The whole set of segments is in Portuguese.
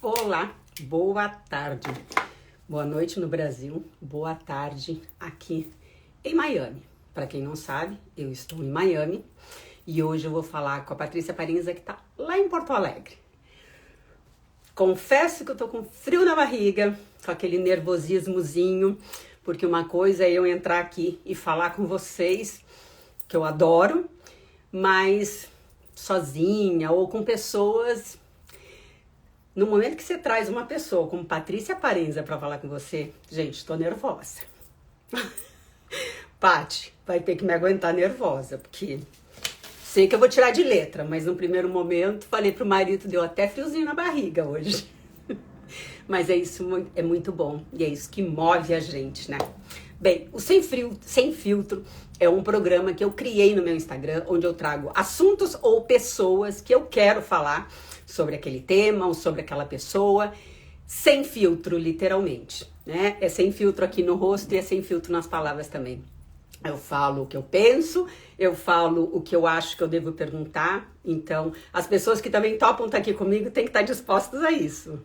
Olá, boa tarde. Boa noite no Brasil, boa tarde aqui em Miami. Para quem não sabe, eu estou em Miami e hoje eu vou falar com a Patrícia Parinza, que está lá em Porto Alegre. Confesso que eu tô com frio na barriga, com aquele nervosismozinho, porque uma coisa é eu entrar aqui e falar com vocês, que eu adoro, mas sozinha ou com pessoas. No momento que você traz uma pessoa como Patrícia Parenza para falar com você, gente, tô nervosa. Paty, vai ter que me aguentar nervosa, porque sei que eu vou tirar de letra, mas no primeiro momento falei pro marido, deu até friozinho na barriga hoje. Mas é isso, é muito bom e é isso que move a gente, né? Bem, o Sem Filtro é um programa que eu criei no meu Instagram, onde eu trago assuntos ou pessoas que eu quero falar sobre aquele tema ou sobre aquela pessoa, sem filtro, literalmente, né? É sem filtro aqui no rosto e é sem filtro nas palavras também. Eu falo o que eu penso, eu falo o que eu acho que eu devo perguntar, então as pessoas que também topam estar aqui comigo têm que estar dispostas a isso.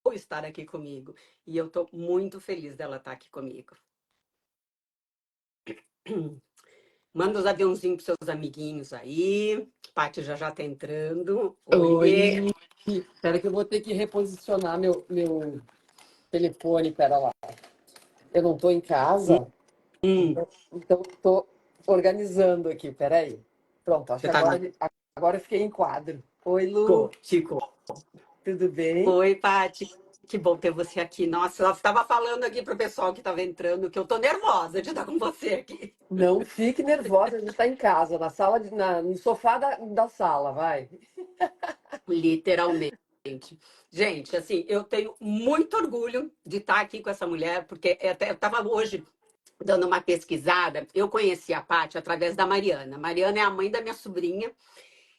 Ou estar aqui comigo. E eu tô muito feliz dela estar aqui comigo. Manda os aviãozinhos pros seus amiguinhos aí. Paty já tá entrando. Oiê! Oi, espera que eu vou ter que reposicionar meu telefone, pera lá. Eu não tô em casa, Hum, então tô organizando aqui, peraí. Pronto, acho você que tá na... agora eu fiquei em quadro. Oi, Lu, Ficou, ficou. tudo bem? Oi, Paty. Que bom ter você aqui. Nossa, eu estava falando aqui pro pessoal que estava entrando que eu tô nervosa de estar com você aqui. Não fique nervosa, a gente tá em casa, na sala, no sofá da sala, vai. Literalmente. Gente, assim, eu tenho muito orgulho de estar aqui com essa mulher, porque eu estava hoje dando uma pesquisada. Eu conheci a Paty através da Mariana. Mariana é a mãe da minha sobrinha.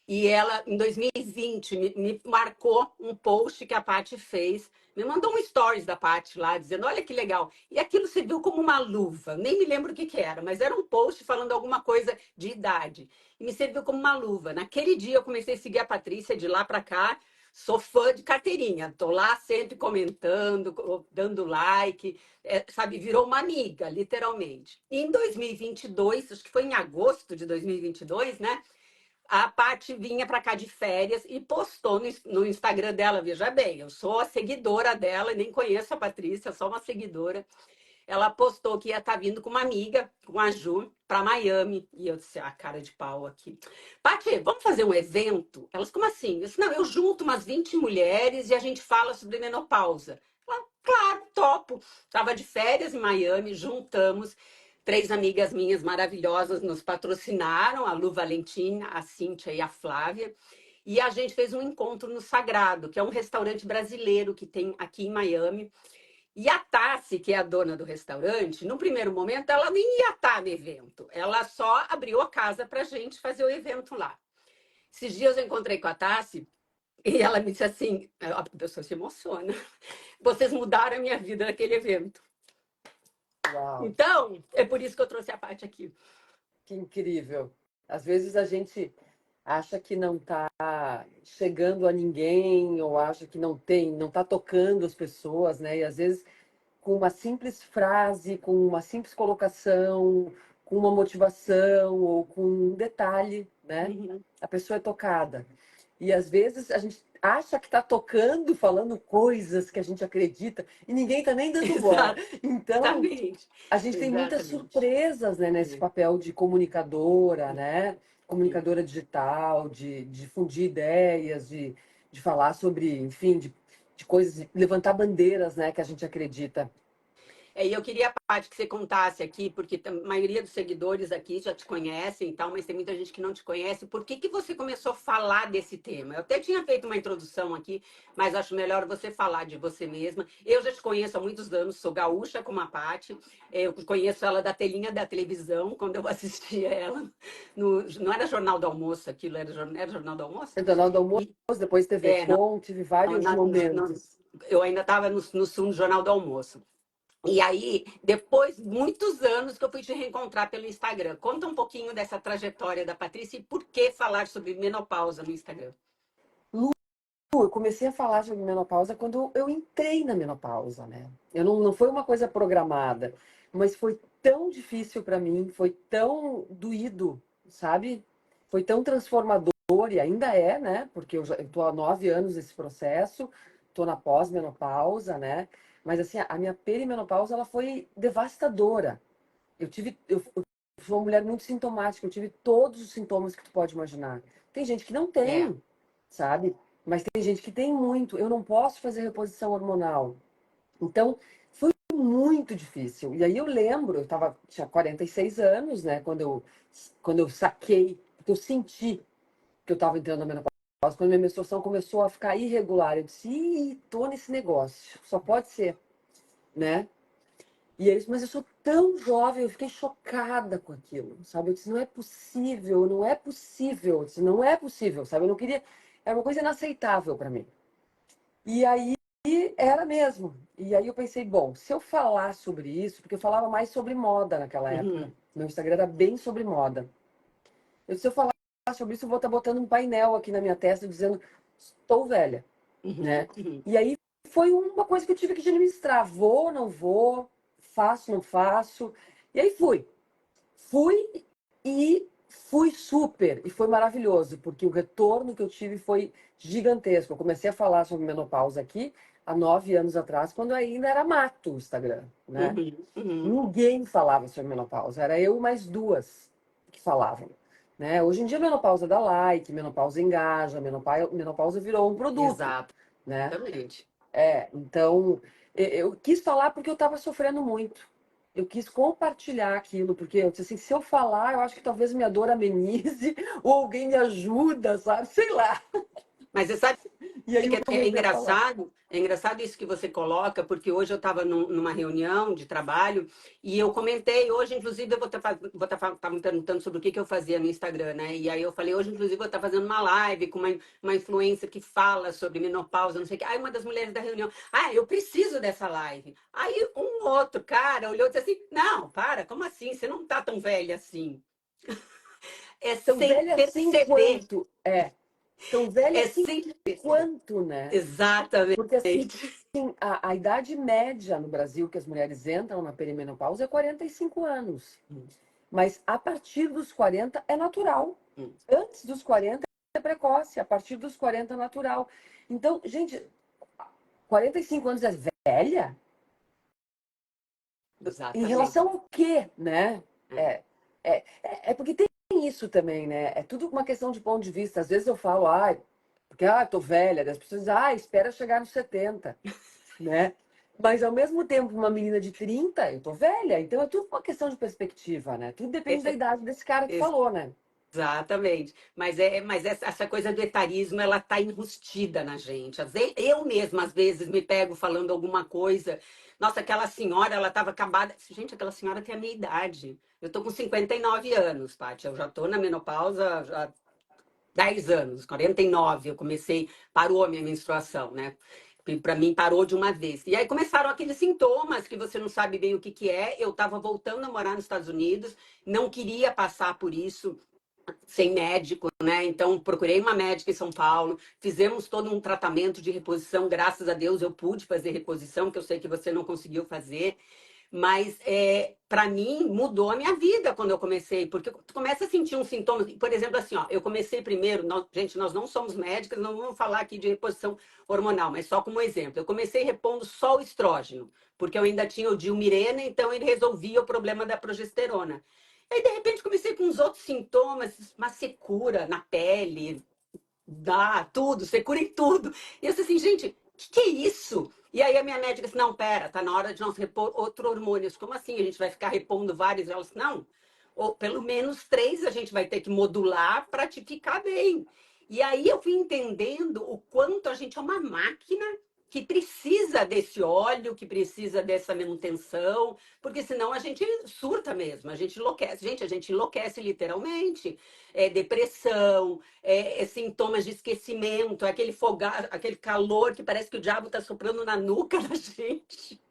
E ela, em 2020, me marcou um post que a Paty fez, me mandou um stories da Paty lá, dizendo, olha que legal. E aquilo serviu como uma luva, nem me lembro o que que era, mas era um post falando alguma coisa de idade. E me serviu como uma luva. Naquele dia eu comecei a seguir a Patrícia, de lá para cá, sou fã de carteirinha. Tô lá sempre comentando, dando like, sabe, virou uma amiga, literalmente. E em 2022, acho que foi em agosto de 2022, né? A Paty vinha para cá de férias e postou no Instagram dela, veja bem, eu sou a seguidora dela, nem conheço a Patrícia, sou uma seguidora. Ela postou que ia estar vindo com uma amiga, com a Ju, para Miami. E eu disse, ah, cara de pau aqui. Paty, vamos fazer um evento? Elas, como assim? Eu disse, não, eu junto umas 20 mulheres e a gente fala sobre menopausa. Ela, claro, topo. Estava de férias em Miami, juntamos. Três amigas minhas maravilhosas nos patrocinaram, a Lu Valentina, a Cíntia e a Flávia. E a gente fez um encontro no Sagrado, que é um restaurante brasileiro que tem aqui em Miami. E a Tassi, que é a dona do restaurante, no primeiro momento, ela nem ia estar no evento. Ela só abriu a casa para a gente fazer o evento lá. Esses dias eu encontrei com a Tassi e ela me disse assim, a pessoa se emociona, vocês mudaram a minha vida naquele evento. Uau, Então, é por isso que eu trouxe a Paty aqui. que incrível. Às vezes a gente acha que não está chegando a ninguém, ou acha que não está tocando as pessoas, né? E às vezes com uma simples frase, com uma simples colocação, com uma motivação ou com um detalhe, né? Uhum. A pessoa é tocada. E às vezes a gente acha que está tocando, falando coisas que a gente acredita, e ninguém está nem dando bola. Então, Exatamente. a gente tem muitas Exatamente. surpresas, né, nesse papel de comunicadora, né? Comunicadora digital, de difundir ideias, de falar sobre, enfim, de coisas, levantar bandeiras, né, que a gente acredita. E eu queria, Paty, que você contasse aqui, porque a maioria dos seguidores aqui já te conhecem e tal, mas tem muita gente que não te conhece. Por que que você começou a falar desse tema? Eu até tinha feito uma introdução aqui, mas acho melhor você falar de você mesma. Eu já te conheço há muitos anos, sou gaúcha como a Paty. Eu conheço ela da telinha da televisão, quando eu assistia ela. Não era Jornal do Almoço aquilo, era Jornal do Almoço? Jornal do Almoço, E, depois TV é, não, Com, tive vários na- no- momentos. eu ainda estava no Sul, no Jornal do Almoço. E aí, depois, muitos anos que eu fui te reencontrar pelo Instagram. Conta um pouquinho dessa trajetória da Patrícia e por que falar sobre menopausa no Instagram. Eu comecei a falar sobre menopausa quando eu entrei na menopausa, né? Eu não foi uma coisa programada, mas foi tão difícil para mim, foi tão doído, sabe? Foi tão transformador e ainda é, né? Porque eu tô há 9 anos nesse processo, tô na pós-menopausa, né? Mas assim, a minha perimenopausa ela foi devastadora. Eu fui uma mulher muito sintomática, eu tive todos os sintomas que tu pode imaginar. Tem gente que não É. tem, sabe? Mas tem gente que tem muito. Eu não posso fazer reposição hormonal. Então, foi muito difícil. E aí eu lembro, tinha 46 anos, né? Quando eu saquei, porque eu senti que eu estava entrando na menopausa, quando minha menstruação começou a ficar irregular. Eu disse, ih, tô nesse negócio. Só pode ser, né? E eles, mas eu sou tão jovem, eu fiquei chocada com aquilo, sabe? Eu disse, não é possível, não é possível. Eu disse, não é possível, sabe? Eu não queria, era uma coisa inaceitável para mim. E aí era mesmo. E aí eu pensei, bom, se eu falar sobre isso, porque eu falava mais sobre moda naquela época. Uhum. Meu Instagram era bem sobre moda. Eu disse, se eu falar sobre isso, eu vou estar botando um painel aqui na minha testa dizendo, estou velha, Uhum. né? Uhum. E aí foi uma coisa que eu tive que administrar. Vou, não vou, faço, não faço. E aí fui. Fui e fui super. E foi maravilhoso, porque o retorno que eu tive foi gigantesco. Eu comecei a falar sobre menopausa aqui há 9 anos atrás, quando ainda era mato o Instagram, né? Uhum. Uhum. Ninguém falava sobre menopausa. Era eu e mais duas que falavam. Né? Hoje em dia, a menopausa dá like, menopausa engaja, menopausa virou um produto, né? Exatamente. Então, eu quis falar porque eu estava sofrendo muito. Eu quis compartilhar aquilo, porque eu disse assim, se eu falar, eu acho que talvez minha dor amenize, ou alguém me ajuda, sabe? Sei lá. Mas você sabe E aí que eu é comecei a falar. engraçado, é engraçado isso que você coloca, porque hoje eu estava numa reunião de trabalho e eu comentei, hoje, inclusive, eu tava me perguntando sobre o que eu fazia no Instagram, né? E aí eu falei, hoje, inclusive, eu vou estar fazendo uma live com uma influencer que fala sobre menopausa, não sei o quê. Aí uma das mulheres da reunião, eu preciso dessa live. Aí um outro cara olhou e disse assim, não, para, como assim? Você não tá tão velha assim. É Tão sem velha assim perceber, quanto. Tão velha é assim sem perceber. quanto, né? Exatamente. Porque assim, a idade média no Brasil que as mulheres entram na perimenopausa é 45 anos. Mas a partir dos 40 é natural. Hum, Antes dos 40 é precoce, a partir dos 40 é natural. Então, gente, 45 anos é velha? Em exatamente. relação ao quê, né? É. É porque tem isso também, né? É tudo uma questão de ponto de vista. Às vezes eu falo, porque tô velha, as pessoas dizem, espera chegar nos 70, né? Mas ao mesmo tempo, uma menina de 30, eu tô velha. Então é tudo uma questão de perspectiva, né? Tudo depende da É, idade desse cara que falou, né? exatamente. Mas essa coisa do etarismo, ela tá enrustida na gente. Eu mesma, às vezes, me pego falando alguma coisa. Nossa, aquela senhora, ela estava acabada. Gente, aquela senhora tem a minha idade. Eu tô com 59 anos, Paty. Eu já tô na menopausa já 10 anos, 49, eu comecei, parou a minha menstruação, né? Para mim parou de uma vez. E aí começaram aqueles sintomas que você não sabe bem o que que é. Eu estava voltando a morar nos Estados Unidos, não queria passar por isso sem médico, né? Então procurei uma médica em São Paulo, fizemos todo um tratamento de reposição. Graças a Deus eu pude fazer reposição, que eu sei que você não conseguiu fazer. Mas para mim mudou a minha vida quando eu comecei, porque tu começa a sentir um sintoma, por exemplo, assim, ó, eu comecei primeiro, gente, nós não somos médicas, não vamos falar aqui de reposição hormonal, mas só como exemplo, eu comecei repondo só o estrógeno, porque eu ainda tinha o Dilmirena, então ele resolvia o problema da progesterona. E aí, de repente, comecei com os outros sintomas, uma secura na pele, dá tudo, você cura em tudo. E eu disse assim, gente, o que é isso? E aí a minha médica disse, não, pera, tá na hora de nós repor outro hormônio. Eu disse, como assim? A gente vai ficar repondo vários? Ela disse, não, ou pelo menos 3 a gente vai ter que modular para te ficar bem. E aí eu fui entendendo o quanto a gente é uma máquina que precisa desse óleo, que precisa dessa manutenção, porque senão a gente surta mesmo, a gente enlouquece. Gente, a gente enlouquece literalmente. Depressão, sintomas de esquecimento, aquele calor que parece que o diabo está soprando na nuca da gente.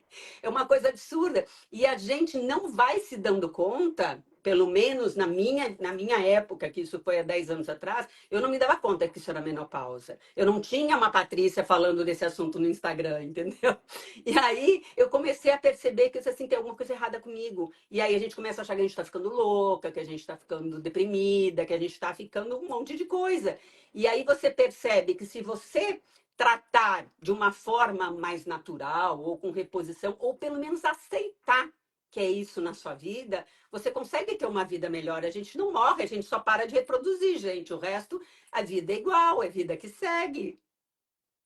É uma coisa absurda. E a gente não vai se dando conta, pelo menos na minha época, que isso foi há 10 anos atrás, eu não me dava conta que isso era menopausa. Eu não tinha uma Patrícia falando desse assunto no Instagram, entendeu? E aí eu comecei a perceber que assim, tem alguma coisa errada comigo. E aí a gente começa a achar que a gente está ficando louca, que a gente está ficando deprimida, que a gente está ficando um monte de coisa. E aí você percebe que se você tratar de uma forma mais natural ou com reposição, ou pelo menos aceitar que é isso na sua vida, você consegue ter uma vida melhor. A gente não morre, a gente só para de reproduzir, gente. O resto, a vida é igual, é vida que segue.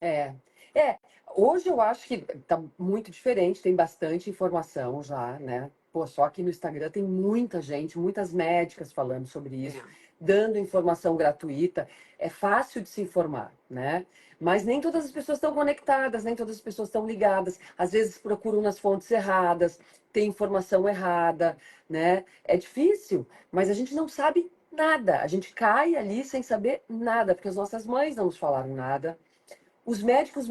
É, é. Hoje eu acho que tá muito diferente, tem bastante informação já, né? Pô, só que no Instagram tem muita gente, muitas médicas falando sobre É. isso, dando informação gratuita. É fácil de se informar, né? Mas nem todas as pessoas estão conectadas, nem todas as pessoas estão ligadas. Às vezes procuram nas fontes erradas, tem informação errada, né? É difícil, mas a gente não sabe nada. A gente cai ali sem saber nada, porque as nossas mães não nos falaram nada. Os médicos os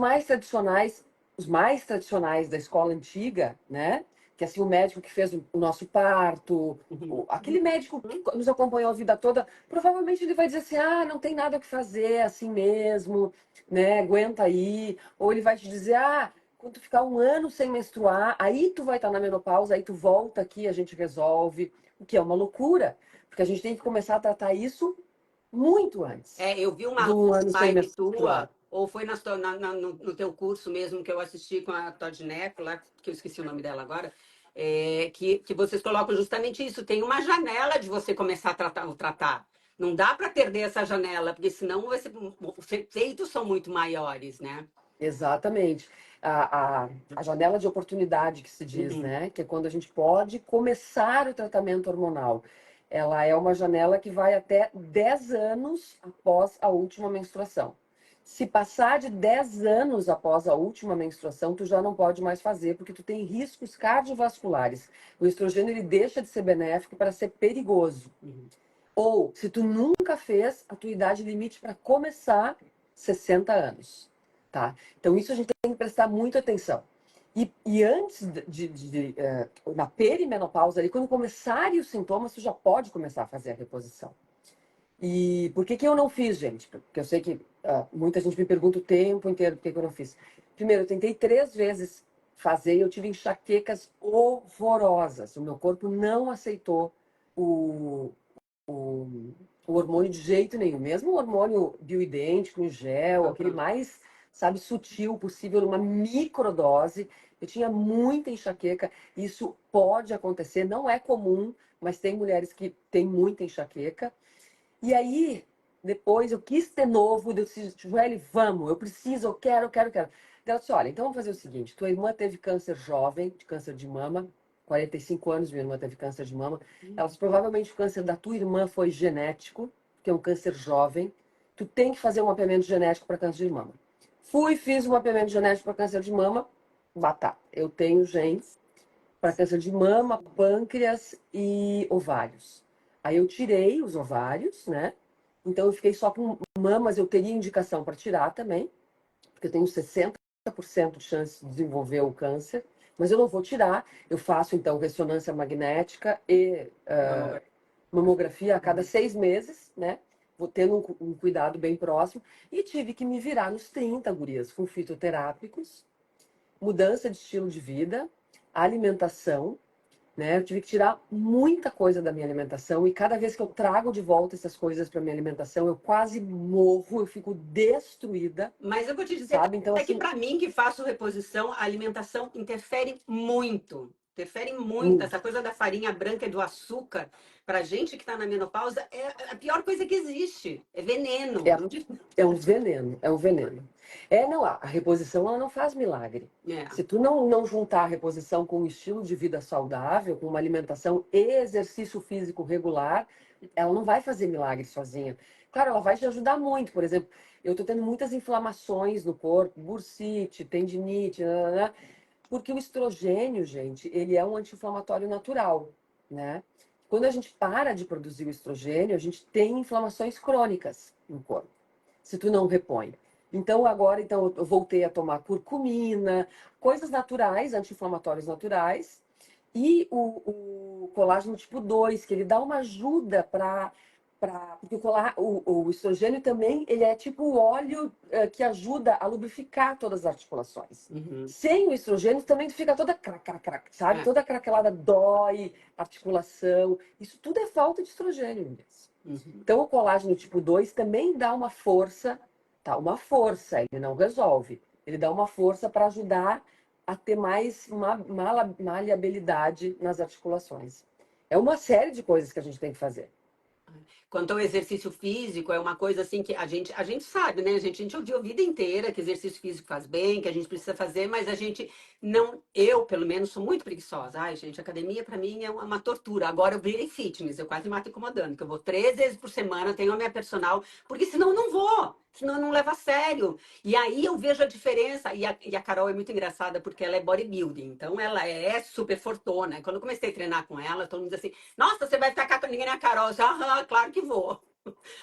mais tradicionais da escola antiga, né? Que assim, o médico que fez o nosso parto, Uhum. aquele médico que nos acompanhou a vida toda, provavelmente ele vai dizer assim: ah, não tem nada o que fazer, é assim mesmo, né? Aguenta aí. Ou ele vai te dizer: ah, quando tu ficar um ano sem menstruar, aí tu vai estar na menopausa, aí tu volta aqui, a gente resolve. O que é uma loucura, porque a gente tem que começar a tratar isso muito antes Eu vi uma do um ano sem live menstruar. tua, ou foi no teu curso mesmo que eu assisti com a Todd Neff, lá, que eu esqueci o nome dela agora, que vocês colocam justamente isso. Tem uma janela de você começar a tratar. Não dá para perder essa janela, porque senão os efeitos são muito maiores, né? Exatamente. A janela de oportunidade que se diz, Uhum. né? Que é quando a gente pode começar o tratamento hormonal. Ela é uma janela que vai até 10 anos após a última menstruação. Se passar de 10 anos após a última menstruação, tu já não pode mais fazer, porque tu tem riscos cardiovasculares. O estrogênio ele deixa de ser benéfico para ser perigoso. Uhum. Ou, se tu nunca fez, a tua idade limite para começar, 60 anos, tá? Então, isso a gente tem que prestar muita atenção. E antes na perimenopausa, ali, quando começarem os sintomas, tu já pode começar a fazer a reposição. E por que que eu não fiz, gente? Porque eu sei que muita gente me pergunta o tempo inteiro por que que eu não fiz. Primeiro, eu tentei 3 vezes fazer e eu tive enxaquecas horrorosas. O meu corpo não aceitou o, o, o hormônio de jeito nenhum. Mesmo o hormônio bioidêntico, em gel, aquele Uhum. mais, sabe, sutil possível, numa microdose. Eu tinha muita enxaqueca. Isso pode acontecer, não é comum, mas tem mulheres que têm muita enxaqueca. E aí, depois eu quis ter novo, eu disse, Joelle, vamos, eu preciso, eu quero, eu quero, eu quero. Ela disse, olha, então vamos fazer o seguinte, tua irmã teve câncer jovem, de câncer de mama, 45 anos minha irmã teve câncer de mama. Ela disse, provavelmente o câncer da tua irmã foi genético, que é um câncer jovem. Tu tem que fazer um mapeamento genético para câncer de mama. Fui, fiz um mapeamento genético para câncer de mama, batata. Eu tenho genes para câncer de mama, pâncreas e ovários. Aí eu tirei os ovários, né? Então eu fiquei só com mamas, eu teria indicação para tirar também, porque eu tenho 60% de chance de desenvolver o câncer, mas eu não vou tirar. Eu faço então ressonância magnética e mamografia a cada 6 meses, né? Vou tendo um cuidado bem próximo. E tive que me virar nos 30, gurias, com fitoterápicos, mudança de estilo de vida, alimentação, né? Eu tive que tirar muita coisa da minha alimentação e cada vez que eu trago de volta essas coisas para minha alimentação, eu quase morro, eu fico destruída, Mas eu vou te dizer sabe? Então, até que assim, para mim, que faço reposição, a alimentação interfere muito. Interfere muito. Essa muito. coisa da farinha branca e do açúcar, para gente que está na menopausa, é a pior coisa que existe. É veneno. É, é um veneno, é um veneno. É, não, a reposição ela não faz milagre. É. Se tu não juntar a reposição com um estilo de vida saudável, com uma alimentação e exercício físico regular, ela não vai fazer milagre sozinha. Claro, ela vai te ajudar muito. Por exemplo, eu tô tendo muitas inflamações no corpo, bursite, tendinite, nananã, porque o estrogênio, gente, ele é um anti-inflamatório natural, né? Quando a gente para de produzir o estrogênio, a gente tem inflamações crônicas no corpo, se tu não repõe. Então, agora, então, eu voltei a tomar curcumina, coisas naturais, anti-inflamatórios naturais, e o colágeno tipo 2 que ele dá uma ajuda porque o estrogênio também, ele é tipo o óleo que ajuda a lubrificar todas as articulações. Uhum. Sem o estrogênio também fica toda sabe? É. Toda craquelada, dói, articulação. Isso tudo é falta de estrogênio mesmo. Uhum. Então, o colágeno tipo 2 também dá uma força, tá? Uma força, ele não resolve. Ele dá uma força para ajudar a ter mais maleabilidade nas articulações. É uma série de coisas que a gente tem que fazer. Quanto ao exercício físico, é uma coisa assim que a gente sabe, né? A gente ouviu a vida inteira que exercício físico faz bem, que a gente precisa fazer, mas a gente não, eu pelo menos sou muito preguiçosa. Ai, gente, academia para mim é uma tortura. Agora eu virei fitness, eu quase me mato incomodando, que eu vou 3 vezes por semana, tenho a minha personal, porque senão eu não vou, senão eu não levo a sério. E aí eu vejo a diferença, e a Carol é muito engraçada porque ela é bodybuilding, então ela é super fortona. Quando eu comecei a treinar com ela, todo mundo diz assim, nossa, você vai ficar com ninguém na Carol? Eu disse, aham, claro que vou.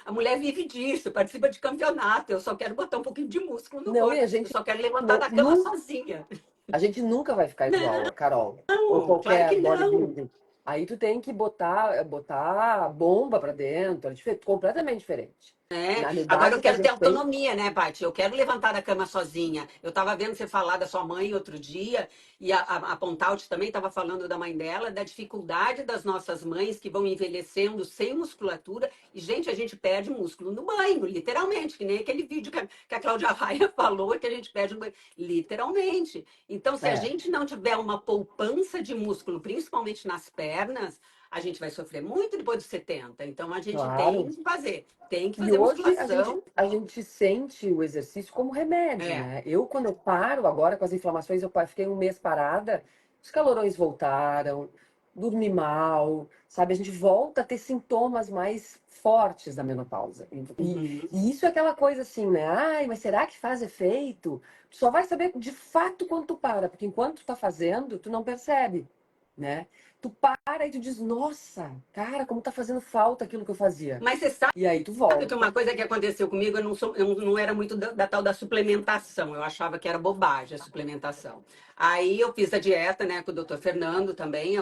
A mulher vive disso, participa de campeonato. Eu só quero botar um pouquinho de músculo no Não, e corpo. a Eu gente só quero levantar não, da cama sozinha. a gente nunca vai ficar igual a Carol ou Não, claro que qualquer não. bodybuilding. Aí tu tem que botar bomba para dentro, completamente diferente. É, Na agora eu idade que a quero ter gente tem, autonomia, né, Paty? Eu quero levantar da cama sozinha. Eu estava vendo você falar da sua mãe outro dia, e a Pontaut também estava falando da mãe dela, da dificuldade das nossas mães que vão envelhecendo sem musculatura. E, gente, a gente perde músculo no banho, literalmente, que nem aquele vídeo que a Cláudia Raia falou, que a gente perde no banho, literalmente. Então, se a é, gente não tiver uma poupança de músculo, principalmente nas pernas, a gente vai sofrer muito depois dos 70. Então, a gente tem claro. que fazer. Tem que E fazer hoje musculação. a gente sente o exercício como remédio, É. né? Eu, quando eu paro agora com as inflamações, fiquei um mês parada, os calorões voltaram, dormi mal, sabe? A gente volta a ter sintomas mais fortes da menopausa. Uhum. E isso é aquela coisa assim, né? Ai, mas será que faz efeito? Tu só vai saber de fato quando tu para, porque enquanto tu tá fazendo, tu não percebe, né? Tu para e tu diz, nossa, cara, como tá fazendo falta aquilo que eu fazia. Mas você sabe E aí tu que uma volta. coisa que aconteceu comigo, eu não era muito da tal da suplementação. Eu achava que era bobagem a suplementação. Aí eu fiz a dieta, né, com o doutor Fernando também,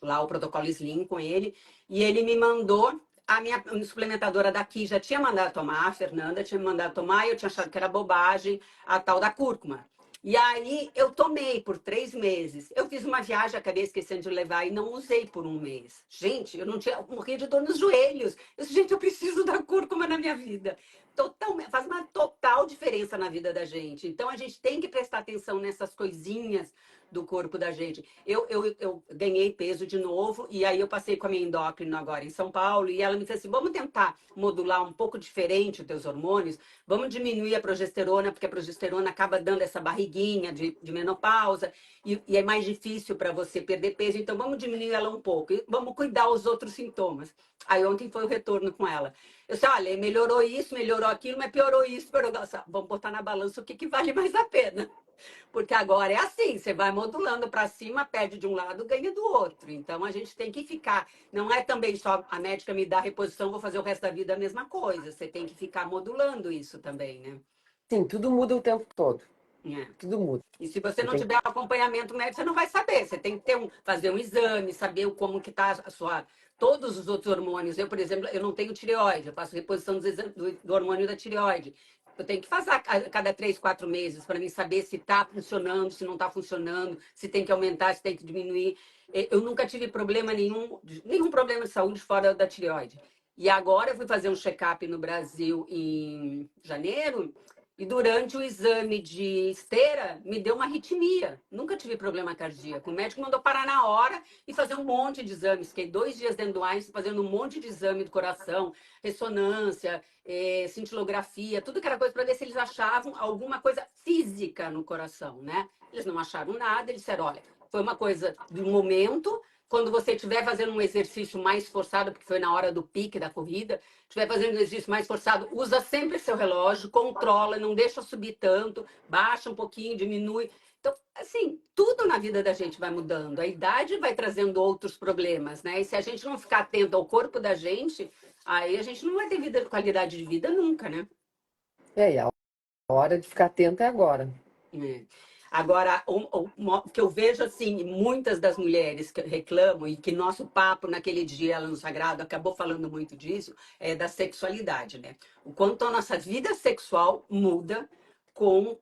lá o protocolo Slim com ele, e ele me mandou. A minha suplementadora daqui já tinha mandado tomar, a Fernanda tinha me mandado tomar, e eu tinha achado que era bobagem a tal da cúrcuma. E aí eu tomei por 3 meses. Eu fiz uma viagem, acabei esquecendo de levar e não usei por um mês. Gente, eu não tinha, eu morria de dor nos joelhos. Eu disse, gente, eu preciso da cúrcuma na minha vida. Totalmente, faz uma total diferença na vida da gente. Então a gente tem que prestar atenção nessas coisinhas do corpo da gente. Eu ganhei peso de novo e aí eu passei com a minha endócrina agora em São Paulo e ela me disse assim, vamos tentar modular um pouco diferente os teus hormônios, vamos diminuir a progesterona, porque a progesterona acaba dando essa barriguinha de menopausa e é mais difícil para você perder peso, então vamos diminuir ela um pouco e vamos cuidar os outros sintomas. Aí ontem foi o retorno com ela. Eu disse, olha, melhorou isso, melhorou aquilo, mas piorou isso, piorou. Vamos botar na balança o que vale mais a pena. Porque agora é assim, você vai modulando para cima, perde de um lado, ganha do outro. Então a gente tem que ficar. Não é também só a médica me dá reposição, vou fazer o resto da vida a mesma coisa. Você tem que ficar modulando isso também, né? Sim, tudo muda o tempo todo. É. Tudo muda. E se você Você não tem... tiver acompanhamento médico, você não vai saber. Você tem que fazer um exame, saber como que está a sua, todos os outros hormônios. Eu, por exemplo, eu não tenho tireoide, eu faço reposição do hormônio da tireoide. Eu tenho que fazer a cada 3, 4 meses para mim saber se está funcionando, se não está funcionando, se tem que aumentar, se tem que diminuir. Eu nunca tive problema nenhum problema de saúde fora da tireoide. E agora eu fui fazer um check-up no Brasil em janeiro e durante o exame de esteira, me deu uma arritmia. Nunca tive problema cardíaco. O médico mandou parar na hora e fazer um monte de exames. Fiquei 2 dias dentro do Einstein fazendo um monte de exame do coração, ressonância, cintilografia, tudo que era coisa para ver se eles achavam alguma coisa física no coração, né? Eles não acharam nada, eles disseram, olha, foi uma coisa do momento, quando você estiver fazendo um exercício mais forçado, porque foi na hora do pique da corrida, estiver fazendo um exercício mais forçado, usa sempre seu relógio, controla, não deixa subir tanto, baixa um pouquinho, diminui. Então, assim, tudo na vida da gente vai mudando. A idade vai trazendo outros problemas, né? E se a gente não ficar atento ao corpo da gente, aí a gente não vai ter vida, qualidade de vida nunca, né? E a hora de ficar atenta é agora. É. Agora, o que eu vejo assim, muitas das mulheres que reclamam, e que nosso papo naquele dia ela no Sagrado acabou falando muito disso, é da sexualidade, né? O quanto a nossa vida sexual muda com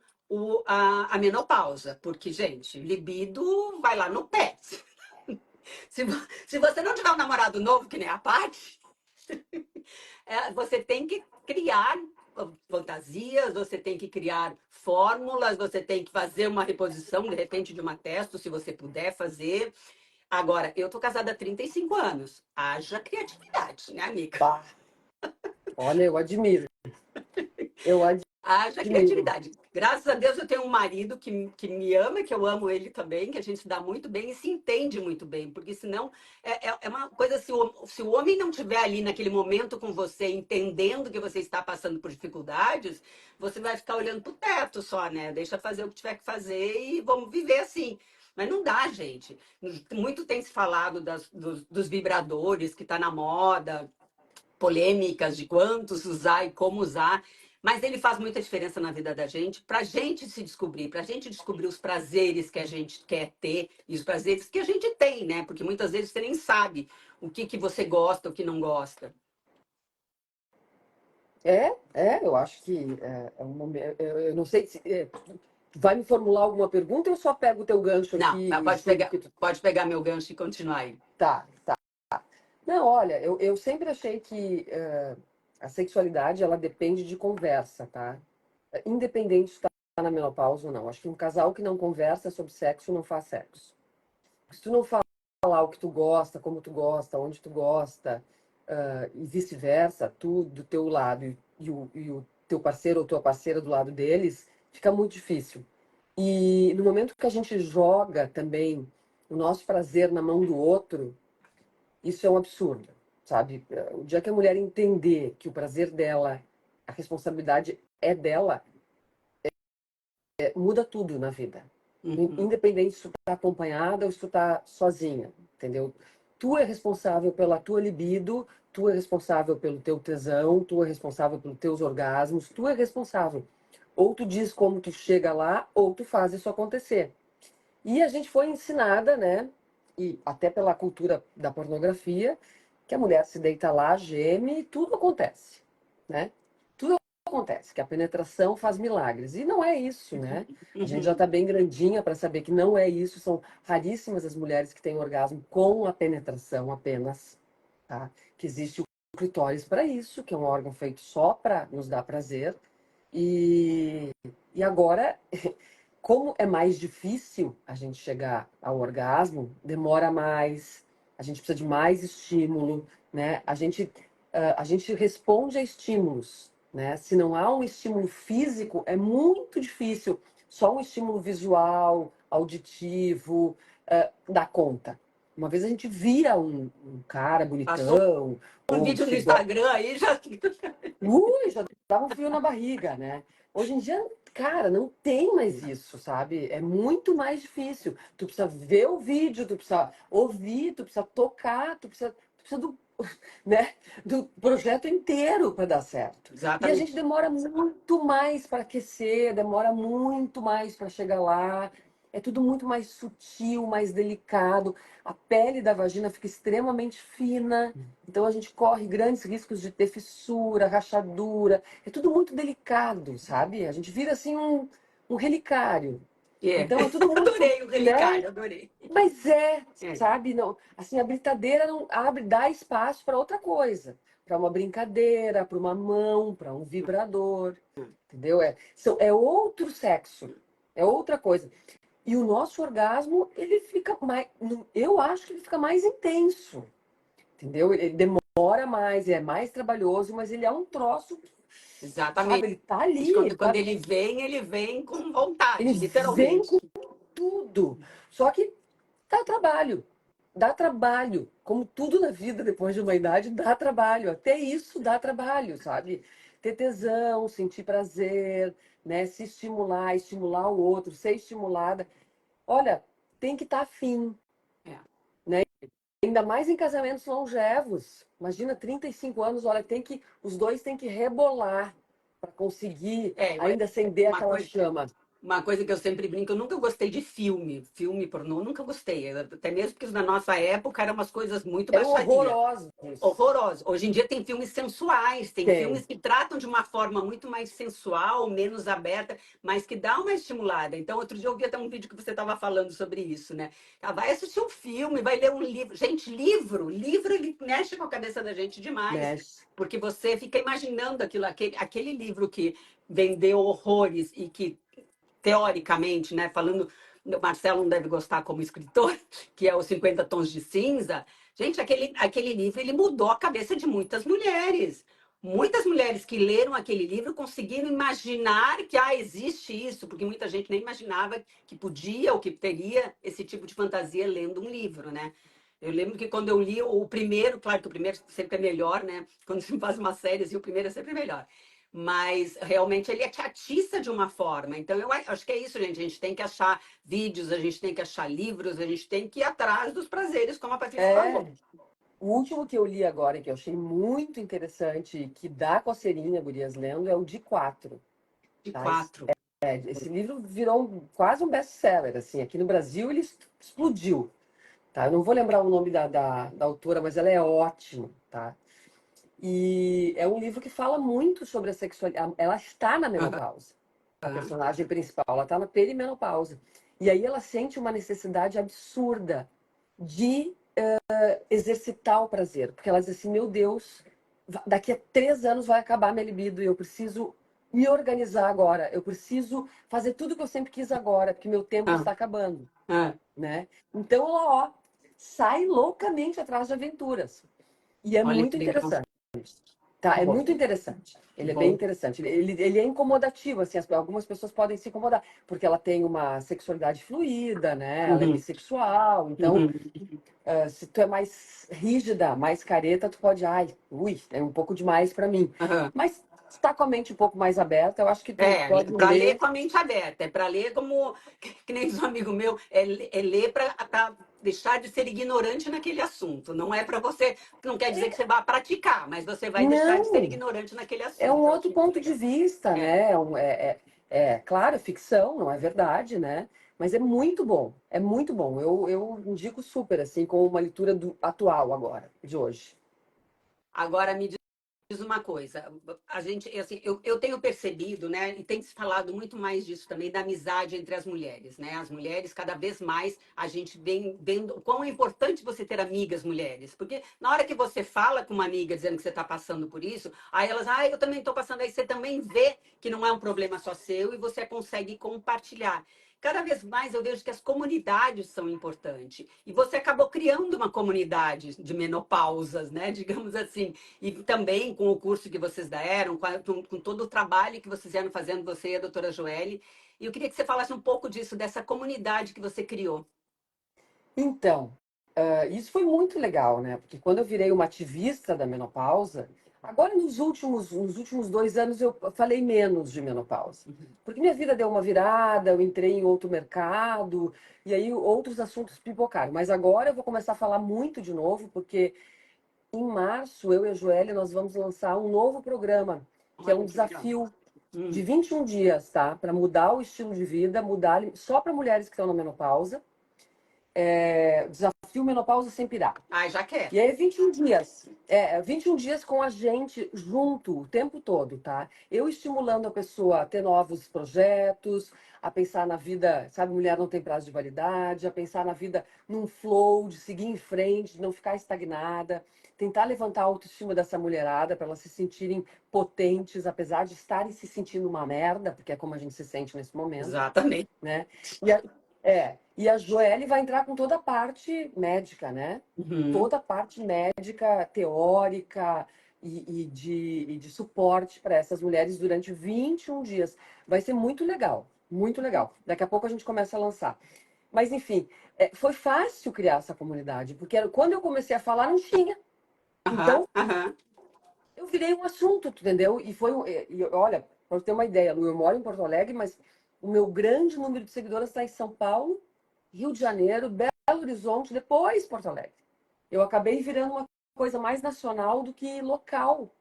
a menopausa. Porque, gente, libido vai lá no pé. Se você não tiver um namorado novo, que nem a Paty, você tem que criar fantasias, você tem que criar fórmulas, você tem que fazer uma reposição, de repente, de uma testo, se você puder fazer. Agora, eu tô casada há 35 anos. Haja criatividade, né, amiga? Bah, olha, eu admiro. Eu Haja admiro. criatividade. Graças a Deus eu tenho um marido que me ama, que eu amo ele também, que a gente se dá muito bem e se entende muito bem, porque senão é uma coisa, se o homem não estiver ali naquele momento com você, entendendo que você está passando por dificuldades, você vai ficar olhando pro teto só, né? Deixa fazer o que tiver que fazer e vamos viver assim. Mas não dá, gente. Muito tem se falado dos vibradores que está na moda, polêmicas de quantos usar e como usar, mas ele faz muita diferença na vida da gente, para a gente se descobrir, para a gente descobrir os prazeres que a gente quer ter e os prazeres que a gente tem, né? Porque muitas vezes você nem sabe o que você gosta, o que não gosta. Eu acho que é um momento. Eu não sei se. Vai me formular alguma pergunta ou eu só pego o teu gancho Não, aqui mas e sigo o que tu. pode pegar meu gancho e continuar aí. Tá, tá. Não, olha, eu sempre achei que a sexualidade ela depende de conversa, tá? Independente se está na menopausa ou não. Acho que um casal que não conversa sobre sexo não faz sexo. Se tu não falar o que tu gosta, como tu gosta, onde tu gosta, e vice-versa, tu do teu lado e o teu parceiro ou tua parceira do lado deles, fica muito difícil. E no momento que a gente joga também o nosso prazer na mão do outro, isso é um absurdo, sabe? O dia que a mulher entender que o prazer dela, a responsabilidade é dela, muda tudo na vida. Uhum. Independente se tu tá acompanhada ou se tu tá sozinha, entendeu? Tu é responsável pela tua libido, tu é responsável pelo teu tesão, tu é responsável pelos teus orgasmos, tu é responsável. Ou tu diz como tu chega lá, ou tu faz isso acontecer. E a gente foi ensinada, né, e até pela cultura da pornografia, que a mulher se deita lá, geme e tudo acontece, né? Tudo acontece, que a penetração faz milagres. E não é isso, né? A gente já Uhum. está bem grandinha para saber que não é isso. São raríssimas as mulheres que têm orgasmo com a penetração apenas, tá? Que existe o clitóris para isso, que é um órgão feito só para nos dar prazer. E, e agora como é mais difícil a gente chegar ao orgasmo, demora mais, a gente precisa de mais estímulo, né? A gente responde a estímulos, né? Se não há um estímulo físico, é muito difícil. Só um estímulo visual, auditivo, dá conta. Uma vez a gente via um cara Passou bonitão, um ou vídeo no que Instagram aí, já. Já dava um frio na barriga, né? Hoje em dia, cara, não tem mais isso, sabe? É muito mais difícil. Tu precisa ver o vídeo, tu precisa ouvir, tu precisa tocar, tu precisa né, do projeto inteiro para dar certo. E a gente Exatamente. demora muito mais para aquecer, demora muito mais para chegar lá. É tudo muito mais sutil, mais delicado. A pele da vagina fica extremamente fina. Então a gente corre grandes riscos de ter fissura, rachadura. É tudo muito delicado, sabe? A gente vira assim um relicário. É. Então é tudo muito, Adorei o né? relicário, adorei. Mas É. sabe? Não, assim, a britadeira não abre, dá espaço para outra coisa, para uma brincadeira, para uma mão, para um vibrador, entendeu? É outro sexo, é outra coisa. E o nosso orgasmo, ele fica mais, eu acho que ele fica mais intenso, entendeu? Ele demora mais, é mais trabalhoso, mas ele é um troço, sabe? Exatamente. Ele tá ali, Quando ele vem com ele vontade, vem literalmente. com tudo. Só que dá trabalho. Dá trabalho. Como tudo na vida, depois de uma idade, dá trabalho. Até isso dá trabalho, sabe? Ter tesão, sentir prazer, né? Se estimular, estimular o outro, ser estimulada. Olha, tem que estar afim, É. né? Ainda mais em casamentos longevos. Imagina 35 anos, olha, os dois têm que rebolar. para conseguir É, ainda acender uma aquela coisa, chama. uma coisa que eu sempre brinco, eu nunca gostei de filme pornô, nunca gostei. Até mesmo porque na nossa época eram umas coisas muito Eram baixaria. horrorosos. Horroroso. Hoje em dia tem filmes sensuais, tem Tem. filmes que tratam de uma forma muito mais sensual, menos aberta, mas que dá uma estimulada. Então, outro dia eu vi até um vídeo que você estava falando sobre isso, né? Ah, vai assistir um filme, vai ler um livro. Gente, livro ele mexe com a cabeça da gente demais, Mexe. porque você fica imaginando aquilo, aquele livro que vendeu horrores e que teoricamente, né, falando, o Marcelo não deve gostar como escritor, que é os 50 Tons de Cinza. Gente, aquele livro ele mudou a cabeça de muitas mulheres. Muitas mulheres que leram aquele livro conseguiram imaginar que existe isso, porque muita gente nem imaginava que podia ou que teria esse tipo de fantasia lendo um livro, né? Eu lembro que quando eu li o primeiro, claro que o primeiro sempre é melhor, né? Quando se faz uma série, assim, o primeiro é sempre melhor. Mas realmente ele te atiça de uma forma. Então eu acho que é isso, gente. A gente tem que achar vídeos, a gente tem que achar livros, a gente tem que ir atrás dos prazeres, como a Patrícia falou. É. O último que eu li agora, que eu achei muito interessante, que dá coceirinha, gurias lendo, é o de quatro. De Tá? quatro. Esse livro virou quase um best-seller, assim. Aqui no Brasil ele explodiu, tá? Eu não vou lembrar o nome da autora, mas ela é ótima, tá? E é um livro que fala muito sobre a sexualidade. Ela está na menopausa, a personagem principal. Ela está na perimenopausa. E aí ela sente uma necessidade absurda de exercitar o prazer. Porque ela diz assim, meu Deus, daqui a 3 anos vai acabar minha libido e eu preciso me organizar agora. Eu preciso fazer tudo que eu sempre quis agora, porque meu tempo Ah, está acabando, ah, né? Então ela, ó, sai loucamente atrás de aventuras. E é olha muito que legal. interessante. Tá, Que é bom, muito interessante. que Ele é bem bom. interessante. Ele é incomodativo, assim, algumas pessoas podem se incomodar, porque ela tem uma sexualidade fluida, né? Ela é Uhum, bissexual, então, uhum, se tu é mais rígida, mais careta, tu pode, ai, ui, é um pouco demais para mim. uhum. Mas se tá com a mente um pouco mais aberta, eu acho que tu É, pode para ler ler. com a mente aberta, é para ler como, que nem diz um amigo meu, é ler para deixar de ser ignorante naquele assunto. Não é para você, não quer dizer que você vá praticar, mas você vai deixar de ser Não, ignorante naquele é um assunto. Eu acho outro muito ponto de legal. vista, É. né? Claro, é ficção, não é verdade, né? Mas é muito bom, é muito bom. Eu indico super, assim, com uma leitura atual agora, de hoje. Agora me diz uma coisa, a gente, assim, eu tenho percebido, né, e tem se falado muito mais disso também, da amizade entre as mulheres, né? As mulheres, cada vez mais, a gente vem vendo o quão é importante você ter amigas mulheres, porque na hora que você fala com uma amiga dizendo que você está passando por isso, aí elas, eu também estou passando, aí você também vê que não é um problema só seu e você consegue compartilhar. Cada vez mais eu vejo que as comunidades são importantes. E você acabou criando uma comunidade de menopausas, né? Digamos assim. E também com o curso que vocês deram, com todo o trabalho que vocês vieram fazendo, você e a doutora Joelle. E eu queria que você falasse um pouco disso, dessa comunidade que você criou. Então, isso foi muito legal, né? Porque quando eu virei uma ativista da menopausa, agora nos últimos 2 anos eu falei menos de menopausa. Porque minha vida deu uma virada, eu entrei em outro mercado, e aí outros assuntos pipocaram. Mas agora eu vou começar a falar muito de novo, porque em março, eu e a Joelle, nós vamos lançar um novo programa, que é um Olha que legal. desafio de Hum. 21 dias, tá? Para mudar o estilo de vida, mudar só para mulheres que estão na menopausa. Desafio Menopausa Sem Pirar. Ai, já quero. E aí, 21 dias. 21 dias com a gente junto o tempo todo, tá? Eu estimulando a pessoa a ter novos projetos, a pensar na vida, sabe, mulher não tem prazo de validade, a pensar na vida num flow, de seguir em frente, de não ficar estagnada, tentar levantar a autoestima dessa mulherada para elas se sentirem potentes, apesar de estarem se sentindo uma merda, porque é como a gente se sente nesse momento, Exatamente. né? E a Joelle vai entrar com toda a parte médica, né? Uhum. Toda a parte médica, teórica e de suporte para essas mulheres durante 21 dias. Vai ser muito legal, muito legal. Daqui a pouco a gente começa a lançar. Mas, enfim, foi fácil criar essa comunidade, porque quando eu comecei a falar, não tinha. Aham, Então, aham. eu virei um assunto, entendeu? Olha, para ter uma ideia, Lu, eu moro em Porto Alegre, mas o meu grande número de seguidoras está em São Paulo, Rio de Janeiro, Belo Horizonte, depois Porto Alegre. Eu acabei virando uma coisa mais nacional do que local,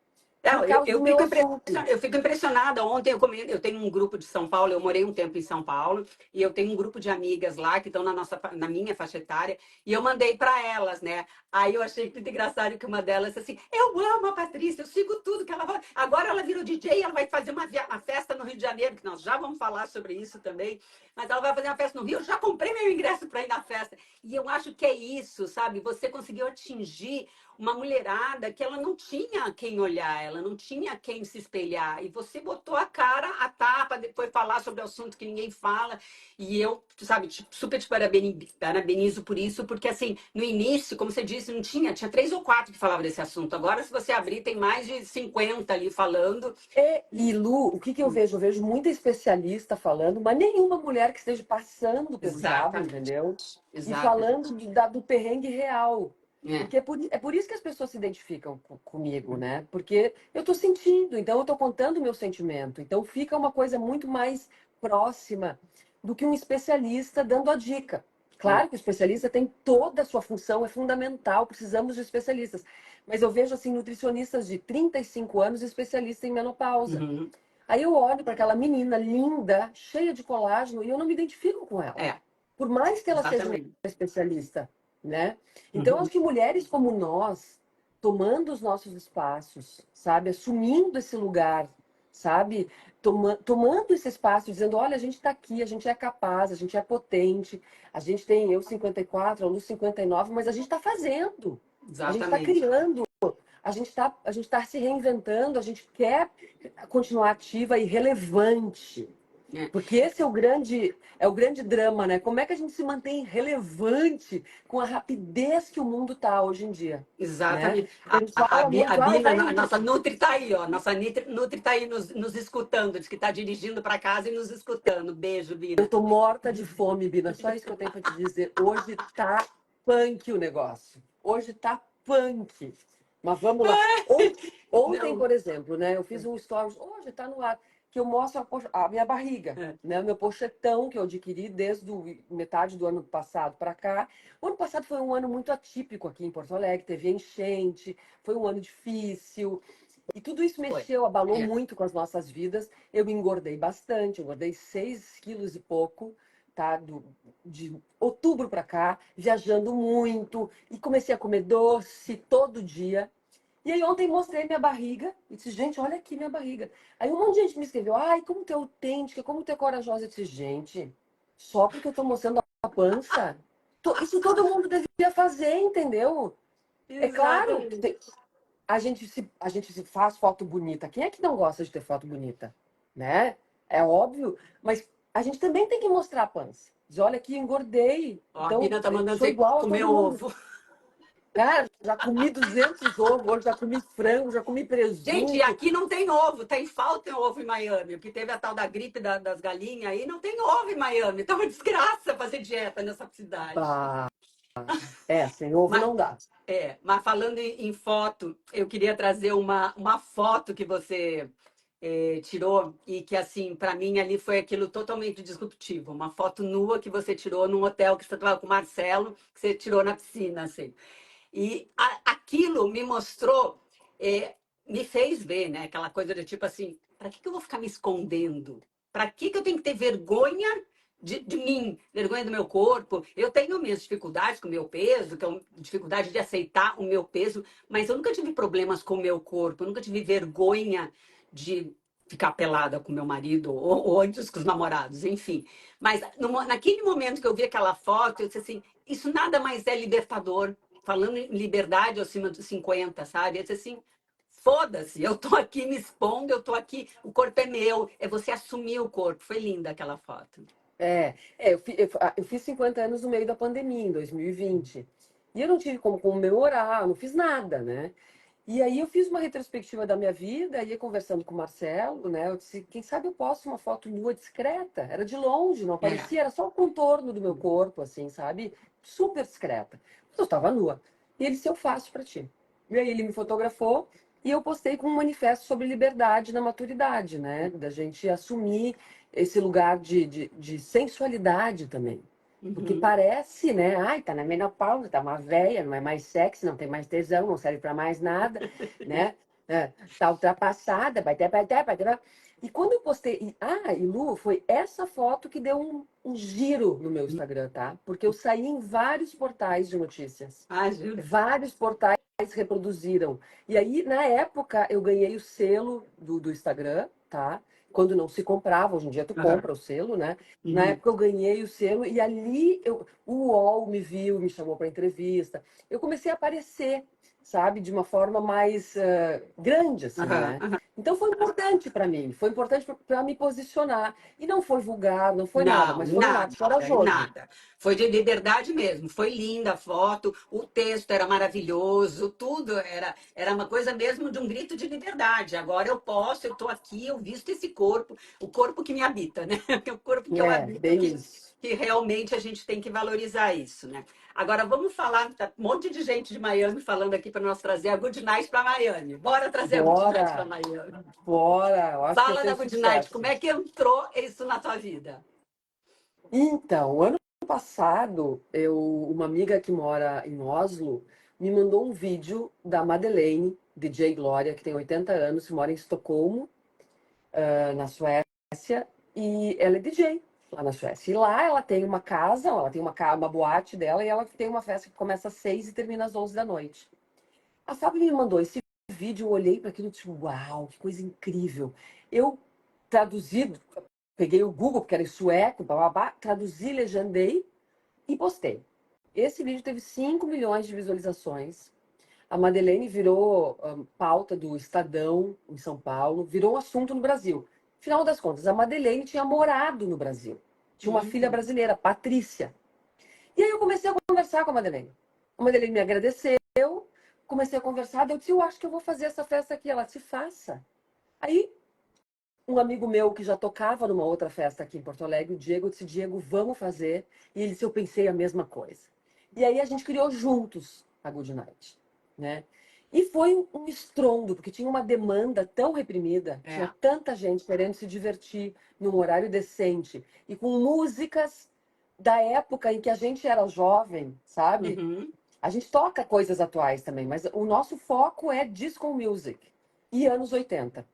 Não, por causa do meu assunto. eu fico impressionada. Ontem eu tenho um grupo de São Paulo, eu morei um tempo em São Paulo, e eu tenho um grupo de amigas lá que estão na minha faixa etária, e eu mandei para elas, né? Aí eu achei muito engraçado que uma delas disse assim: eu amo a Patrícia, eu sigo tudo que ela vai. Agora ela virou DJ, ela vai fazer uma festa no Rio de Janeiro, que nós já vamos falar sobre isso também. Mas ela vai fazer uma festa no Rio, eu já comprei meu ingresso para ir na festa. E eu acho que é isso, sabe? Você conseguiu atingir uma mulherada que ela não tinha quem olhar, ela não tinha quem se espelhar. E você botou a cara, a tapa, depois falar sobre o assunto que ninguém fala. E eu, sabe, super te parabenizo por isso, porque assim, no início, como você disse, não tinha 3 ou 4 que falavam desse assunto. Agora, se você abrir, tem mais de 50 ali falando. E, Lu, o que que eu vejo? Eu vejo muita especialista falando, mas nenhuma mulher que esteja passando pelo diabo, Exatamente. entendeu? E Exatamente. falando do perrengue real. É. Porque é por isso que as pessoas se identificam comigo, né? Porque eu tô sentindo, então eu tô contando o meu sentimento. Então fica uma coisa muito mais próxima do que um especialista dando a dica. É. Claro que o especialista tem toda a sua função, é fundamental, precisamos de especialistas. Mas eu vejo assim nutricionistas de 35 anos especialistas em menopausa. Uhum. Aí eu olho para aquela menina linda, cheia de colágeno, e eu não me identifico com ela. É. Por mais que ela seja uma Exatamente. especialista, né? Então, Uhum. acho que mulheres como nós, tomando os nossos espaços, sabe? Assumindo esse lugar, sabe? Tomando esse espaço, dizendo, olha, a gente está aqui, a gente é capaz, a gente é potente, a gente tem eu 54, a Lu 59, mas a gente está fazendo, a gente está Exatamente. criando, a gente tá se reinventando, a gente quer continuar ativa e relevante. É. Porque esse é o grande drama, né? Como é que a gente se mantém relevante com a rapidez que o mundo tá hoje em dia, né? Exatamente. Porque a gente fala A muito, ai, Bina, vai. a nossa Nutri está aí, ó. Nossa Nutri está aí nos escutando, diz que está dirigindo para casa e nos escutando. Beijo, Eu Bina. tô morta de fome, Bina. Só isso que eu tenho para te dizer. Hoje tá punk o negócio. Hoje tá punk. Mas vamos lá. Ontem, Não. por exemplo, né? Eu fiz um stories, hoje tá no ar, que eu mostro a minha barriga, É. né? O meu pochetão que eu adquiri desde metade do ano passado para cá. O ano passado foi um ano muito atípico aqui em Porto Alegre. Teve enchente, foi um ano difícil. E tudo isso Foi. mexeu, abalou É. muito com as nossas vidas. Eu engordei bastante, engordei 6 quilos e pouco, tá? De outubro para cá, viajando muito. E comecei a comer doce todo dia. E aí ontem mostrei minha barriga e disse, gente, olha aqui minha barriga. Aí um monte de gente me escreveu, ai, como tu é autêntica, como tu é corajosa. Eu disse, gente, só porque eu tô mostrando a pança? Isso todo mundo devia fazer, entendeu? É claro que Exatamente. a gente se faz foto bonita. Quem é que não gosta de ter foto bonita? Né? É óbvio, mas a gente também tem que mostrar a pança. Diz, olha aqui, engordei. Ó, a Então, Bina tá eu mandando sou você igual a comer todo mundo. ovo. Cara, já comi 200 ovos, hoje já comi frango, já comi Gente, presunto. aqui não tem ovo, tem falta de ovo em Miami. O que teve a tal da gripe das galinhas aí, não tem ovo em Miami. Tá uma desgraça fazer dieta nessa cidade. Ah, sem ovo Mas, não dá. mas falando em foto, eu queria trazer uma foto que você tirou e que, assim, para mim ali foi aquilo totalmente disruptivo. Uma foto nua que você tirou num hotel que você estava com o Marcelo, que você tirou na piscina, assim. E aquilo me mostrou, me fez ver, né? Aquela coisa de tipo assim, para que eu vou ficar me escondendo? Para que eu tenho que ter vergonha de mim, vergonha do meu corpo? Eu tenho minhas dificuldades com o meu peso, que é uma dificuldade de aceitar o meu peso, mas eu nunca tive problemas com o meu corpo, eu nunca tive vergonha de ficar pelada com meu marido ou antes com os namorados, enfim. Mas naquele momento que eu vi aquela foto, eu disse assim, isso nada mais é libertador falando em liberdade acima dos 50, sabe? Eu disse assim, foda-se, eu tô aqui me expondo, eu tô aqui, o corpo é meu, é você assumir o corpo. Foi linda aquela foto. Eu fiz 50 anos no meio da pandemia, em 2020. E eu não tive como comemorar, não fiz nada, né? E aí eu fiz uma retrospectiva da minha vida, ia conversando com o Marcelo, né? Eu disse, quem sabe eu posto uma foto nua discreta. Era de longe, não É. aparecia, era só o contorno do meu corpo, assim, sabe? Super discreta. Mas eu estava nua. E ele disse, eu faço para ti. E aí ele me fotografou e eu postei com um manifesto sobre liberdade na maturidade, né? Da gente assumir esse lugar de sensualidade também. Porque Uhum. parece, né? Ai, tá na menopausa, tá uma véia, não é mais sexy, não tem mais tesão, não serve para mais nada, né? Tá ultrapassada, vai. E quando eu postei. E Lu, foi essa foto que deu um giro no meu Instagram, tá? Porque eu saí em vários portais de notícias. Ah, jura? Vários portais reproduziram. E aí, na época, eu ganhei o selo do Instagram, tá? Quando não se comprava, hoje em dia tu Aham. compra o selo, né? Na Uhum. época eu ganhei o selo e ali o UOL me viu, me chamou para entrevista. Eu comecei a aparecer, sabe, de uma forma mais grande, assim, Aham. né? Aham. Então foi importante para mim, foi importante para me posicionar. E não foi vulgar, não foi nada, Não, mas foi um nada, ato corajoso. nada. Foi de liberdade mesmo. Foi linda a foto, o texto era maravilhoso, tudo era uma coisa mesmo de um grito de liberdade. Agora eu posso, eu estou aqui, eu visto esse corpo, o corpo que me habita, né? O corpo que eu É, habito, bem que, isso. que realmente a gente tem que valorizar isso, né? Agora vamos falar, tá um monte de gente de Miami falando aqui para nós trazer a Good Night para Miami. Bora trazer a Good Night para Bora, Miami. bora, eu acho que ia Fala da ser Good Night, como sucesso. é que entrou isso na tua vida? Então, ano passado, uma amiga que mora em Oslo me mandou um vídeo da Madeleine, DJ Glória, que tem 80 anos, mora em Estocolmo, na Suécia, e ela é DJ lá na Suécia. E lá ela tem uma casa, ela tem uma boate dela, e ela tem uma festa que começa às 6 e termina às 11 da noite. A Fábio me mandou esse vídeo, eu olhei para aquilo e disse, uau, que coisa incrível. Eu traduzi, peguei o Google, porque era em sueco, bababá, traduzi, legendei e postei. Esse vídeo teve 5 milhões de visualizações. A Madeleine virou pauta do Estadão em São Paulo, virou um assunto no Brasil. Final das contas, a Madeleine tinha morado no Brasil. Tinha uma filha Hum. brasileira, Patrícia. E aí eu comecei a conversar com a Madeleine. A Madeleine me agradeceu, comecei a conversar, daí eu disse, eu acho que eu vou fazer essa festa aqui. Ela, se faça. Aí um amigo meu que já tocava numa outra festa aqui em Porto Alegre, o Diego, disse, Diego, vamos fazer. E ele disse, eu pensei a mesma coisa. E aí a gente criou juntos a Good Night, né? E foi um estrondo, porque tinha uma demanda tão reprimida, tinha É. tanta gente querendo se divertir num horário decente e com músicas da época em que a gente era jovem, sabe? Uhum. A gente toca coisas atuais também, mas o nosso foco é disco music e anos 80.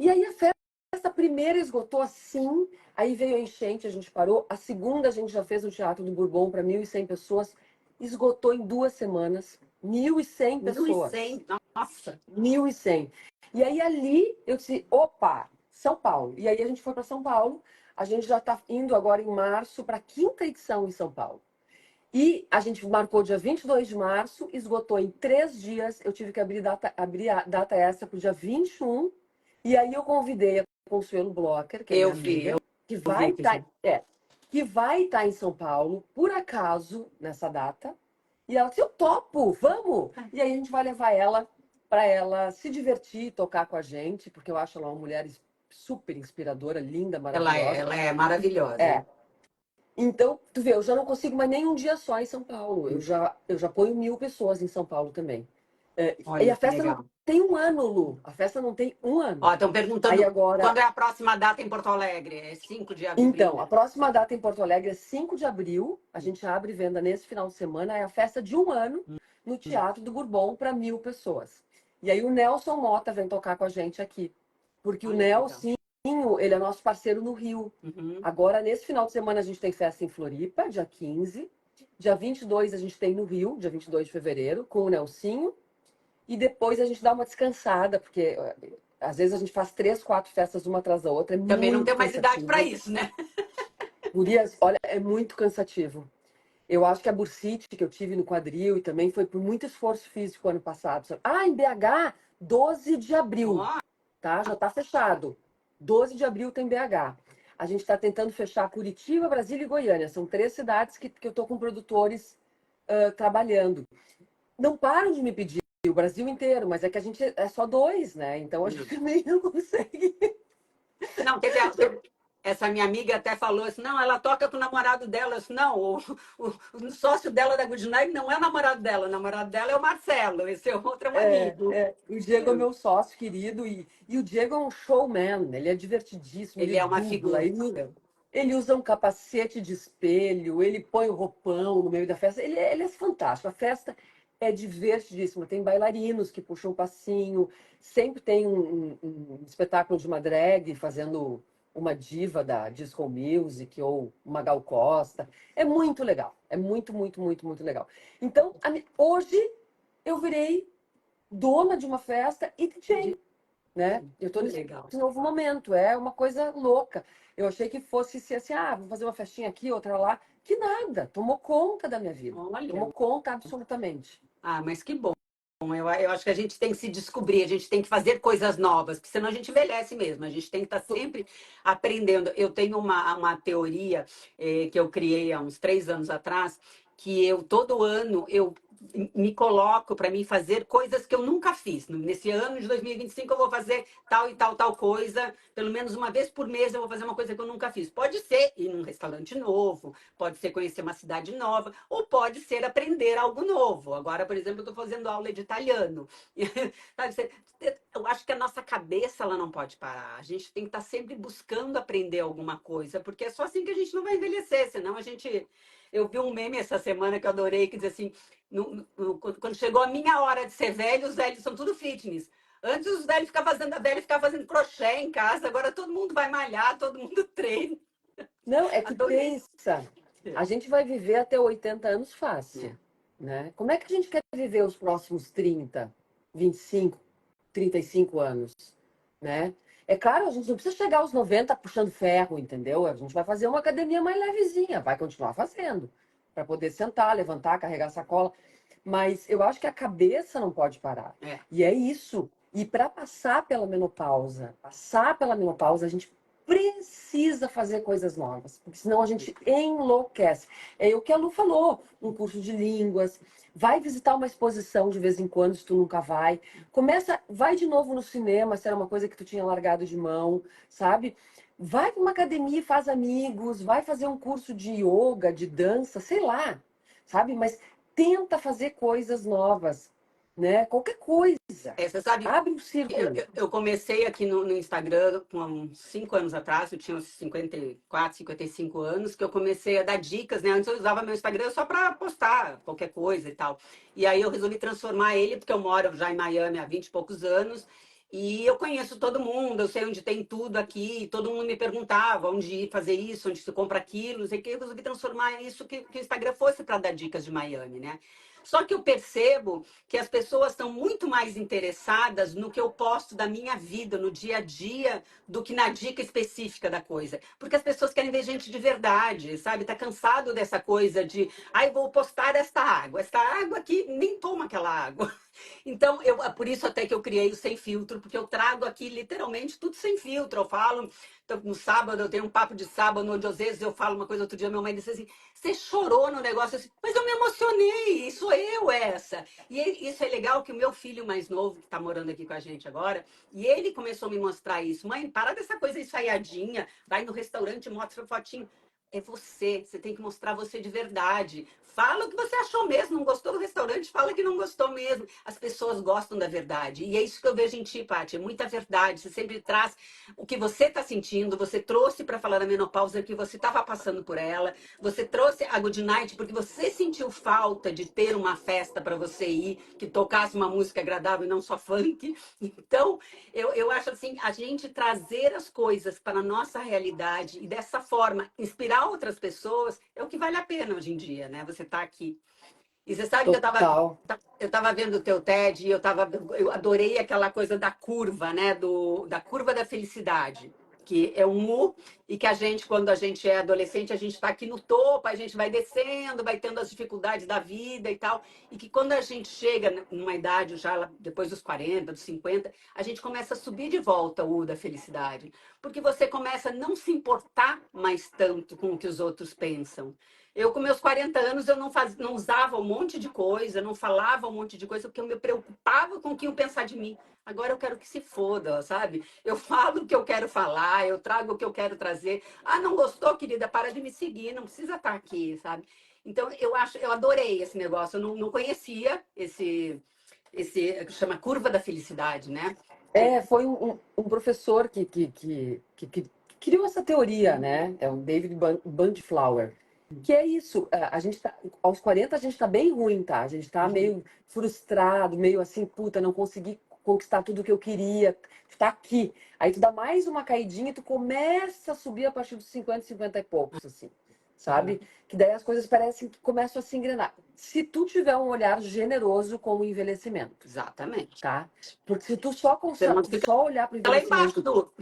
E aí a festa primeira esgotou assim, aí veio a enchente, a gente parou. A segunda a gente já fez no Teatro do Bourbon para 1.100 pessoas, esgotou em 2 semanas, 1.100 pessoas. 1.100, nossa. 1.100. E aí ali eu disse, opa, São Paulo. E aí a gente foi para São Paulo. A gente já está indo agora em março para a quinta edição em São Paulo. E a gente marcou dia 22 de março, esgotou em 3 dias. Eu tive que abrir a data extra para o dia 21. E aí eu convidei a Consuelo Blocker, que é minha Eu vi, eu amiga, que vi vai que estar que vai estar em São Paulo, por acaso, nessa data. E ela disse, eu topo, vamos! E aí a gente vai levar ela para ela se divertir, tocar com a gente, porque eu acho ela uma mulher super inspiradora, linda, ela maravilhosa. é maravilhosa. É, então, tu vê, eu já não consigo mais nem um dia só em São Paulo. Eu já ponho 1.000 pessoas em São Paulo também. E Olha a que festa não legal. tem um ano, Lu. A festa não tem um Ó, ano. estão Aí perguntando agora. quando é a próxima data em Porto Alegre? É 5 de abril, Então, a né? próxima data em Porto Alegre é 5 de abril. A gente abre venda nesse final de semana. É a festa de um ano no Hum. Teatro do Bourbon para 1.000 pessoas. E aí o Nelson Mota vem tocar com a gente aqui. Porque o Olha que legal. Nelsinho, ele é nosso parceiro no Rio. Uhum. Agora, nesse final de semana, a gente tem festa em Floripa, dia 15. Dia 22 a gente tem no Rio, dia 22 de fevereiro, com o Nelsinho. E depois a gente dá uma descansada, porque às vezes a gente faz 3, 4 festas uma atrás da outra. É Também não muito tenho mais idade para cansativo. isso, né? Gurias, olha, é muito cansativo. Eu acho que a bursite que eu tive no quadril e também foi por muito esforço físico ano passado. Ah, em BH, 12 de abril, Ó, tá? Já tá fechado. 12 de abril tem BH. A gente está tentando fechar Curitiba, Brasília e Goiânia. São 3 cidades que eu estou com produtores trabalhando. Não param de me pedir o Brasil inteiro, mas é que a gente é só dois, né? Então a gente isso. também não consegue. Não, essa minha amiga até falou assim, não, ela toca com o namorado dela. Eu disse, não, o sócio dela da Good Night não é o namorado dela é o Marcelo, esse é outro amigo. O Diego é meu sócio querido e o Diego é um showman, ele é divertidíssimo, ele Ele é uma dubla, figura. ele usa um capacete de espelho, ele põe o roupão no meio da festa, ele é fantástico. A festa é divertidíssima. Tem bailarinos que puxam passinho, sempre tem um espetáculo de uma drag fazendo uma diva da disco music ou uma Gal Costa. É muito legal. É muito, muito, muito, muito legal. Então, hoje eu virei dona de uma festa e DJ, né? Eu tô Que nesse legal. novo momento. É uma coisa louca. Eu achei que fosse ser assim, vou fazer uma festinha aqui, outra lá. Que nada. Tomou conta da minha vida. Tomou Olha. conta absolutamente. Ah, mas que bom. Eu acho que a gente tem que se descobrir, a gente tem que fazer coisas novas, porque senão a gente envelhece mesmo. A gente tem que estar sempre aprendendo. Eu tenho uma teoria que eu criei há uns 3 anos atrás, que eu todo ano eu me coloco para mim fazer coisas que eu nunca fiz. Nesse ano de 2025 eu vou fazer tal e tal, tal coisa. Pelo menos uma vez por mês eu vou fazer uma coisa que eu nunca fiz. Pode ser ir num restaurante novo, pode ser conhecer uma cidade nova, ou pode ser aprender algo novo. Agora, por exemplo, eu estou fazendo aula de italiano. Eu acho que a nossa cabeça ela não pode parar. A gente tem que estar sempre buscando aprender alguma coisa, porque é só assim que a gente não vai envelhecer, senão a gente. Eu vi um meme essa semana que eu adorei, que diz assim: quando chegou a minha hora de ser velho, os velhos são tudo fitness. Antes os velhos ficavam fazendo, a velha ficava fazendo crochê em casa, agora todo mundo vai malhar, todo mundo treina. Não, é que Adorei. pensa, a gente vai viver até 80 anos É. fácil, né? Como é que a gente quer viver os próximos 30, 25, 35 anos, né? É claro, a gente não precisa chegar aos 90 puxando ferro, entendeu? A gente vai fazer uma academia mais levezinha, vai continuar fazendo, para poder sentar, levantar, carregar sacola. Mas eu acho que a cabeça não pode parar. É. E é isso. E para passar pela menopausa, a gente precisa fazer coisas novas, porque senão a gente enlouquece. É o que a Lu falou, um curso de línguas, vai visitar uma exposição de vez em quando, se tu nunca vai. Vai de novo no cinema, se era uma coisa que tu tinha largado de mão, sabe? Vai para uma academia e faz amigos, vai fazer um curso de yoga, de dança, sei lá, sabe? Mas tenta fazer coisas novas, né? Qualquer coisa. Você sabe, Abre um eu, círculo. eu- eu comecei aqui no Instagram com uns 5 anos atrás, eu tinha uns 54, 55 anos, que eu comecei a dar dicas, né? Antes eu usava meu Instagram só para postar qualquer coisa e tal. E aí eu resolvi transformar ele, porque eu moro já em Miami há 20 e poucos anos, e eu conheço todo mundo, eu sei onde tem tudo aqui, e todo mundo me perguntava onde ir fazer isso, onde se compra aquilo, não sei o que, eu resolvi transformar isso que o Instagram fosse para dar dicas de Miami, né? Só que eu percebo que as pessoas estão muito mais interessadas no que eu posto da minha vida, no dia a dia, do que na dica específica da coisa. Porque as pessoas querem ver gente de verdade, sabe? Tá cansado dessa coisa de, ai, vou postar esta água. Esta água aqui, nem toma aquela água. Então, é por isso até que eu criei o Sem Filtro, porque eu trago aqui literalmente tudo sem filtro. Eu falo, então, no sábado, eu tenho um papo de sábado, onde às vezes eu falo uma coisa, outro dia minha mãe disse assim, você chorou no negócio, assim, mas eu me emocionei, sou eu essa. Isso é legal que o meu filho mais novo, que está morando aqui com a gente agora, e ele começou a me mostrar isso. Mãe, para dessa coisa ensaiadinha, vai no restaurante, mostra fotinho. É você, você tem que mostrar você de verdade. Fala o que você achou mesmo, não gostou do restaurante, fala que não gostou mesmo. As pessoas gostam da verdade. E é isso que eu vejo em ti, Paty, é muita verdade. Você sempre traz o que você está sentindo, você trouxe para falar da menopausa que você estava passando por ela, você trouxe a Good Night porque você sentiu falta de ter uma festa para você ir, que tocasse uma música agradável e não só funk. Então, eu acho assim, a gente trazer as coisas para a nossa realidade e dessa forma inspirar outras pessoas é o que vale a pena hoje em dia, né? Você tá aqui. E você sabe que Total. eu tava vendo o teu TED e eu adorei aquela coisa da curva, né? Da curva da felicidade, que é um U e que a gente, quando a gente é adolescente, a gente está aqui no topo, a gente vai descendo, vai tendo as dificuldades da vida e tal. E que quando a gente chega numa idade já depois dos 40, dos 50, a gente começa a subir de volta o U da felicidade. Porque você começa a não se importar mais tanto com o que os outros pensam. Eu, com meus 40 anos, eu não usava um monte de coisa, não falava um monte de coisa, porque eu me preocupava com o que iam pensar de mim. Agora eu quero que se foda, sabe? Eu falo o que eu quero falar, eu trago o que eu quero trazer. Ah, não gostou, querida? Para de me seguir, não precisa estar aqui, sabe? Então, eu adorei esse negócio. Eu não conhecia esse que chama curva da felicidade, né? Foi um professor que criou essa teoria, né? É o David Bundflower. Que é isso, a gente tá, aos 40 a gente tá bem ruim, tá? A gente tá Uhum. meio frustrado, meio assim, puta, não consegui conquistar tudo que eu queria, tá aqui. Aí tu dá mais uma caidinha e tu começa a subir a partir dos 50, 50 e poucos, assim, sabe? Que daí as coisas parecem que começam a se engrenar. Se tu tiver um olhar generoso com o envelhecimento, Exatamente. tá? Porque se tu só, Você não fica só olhar pro lá embaixo envelhecimento do.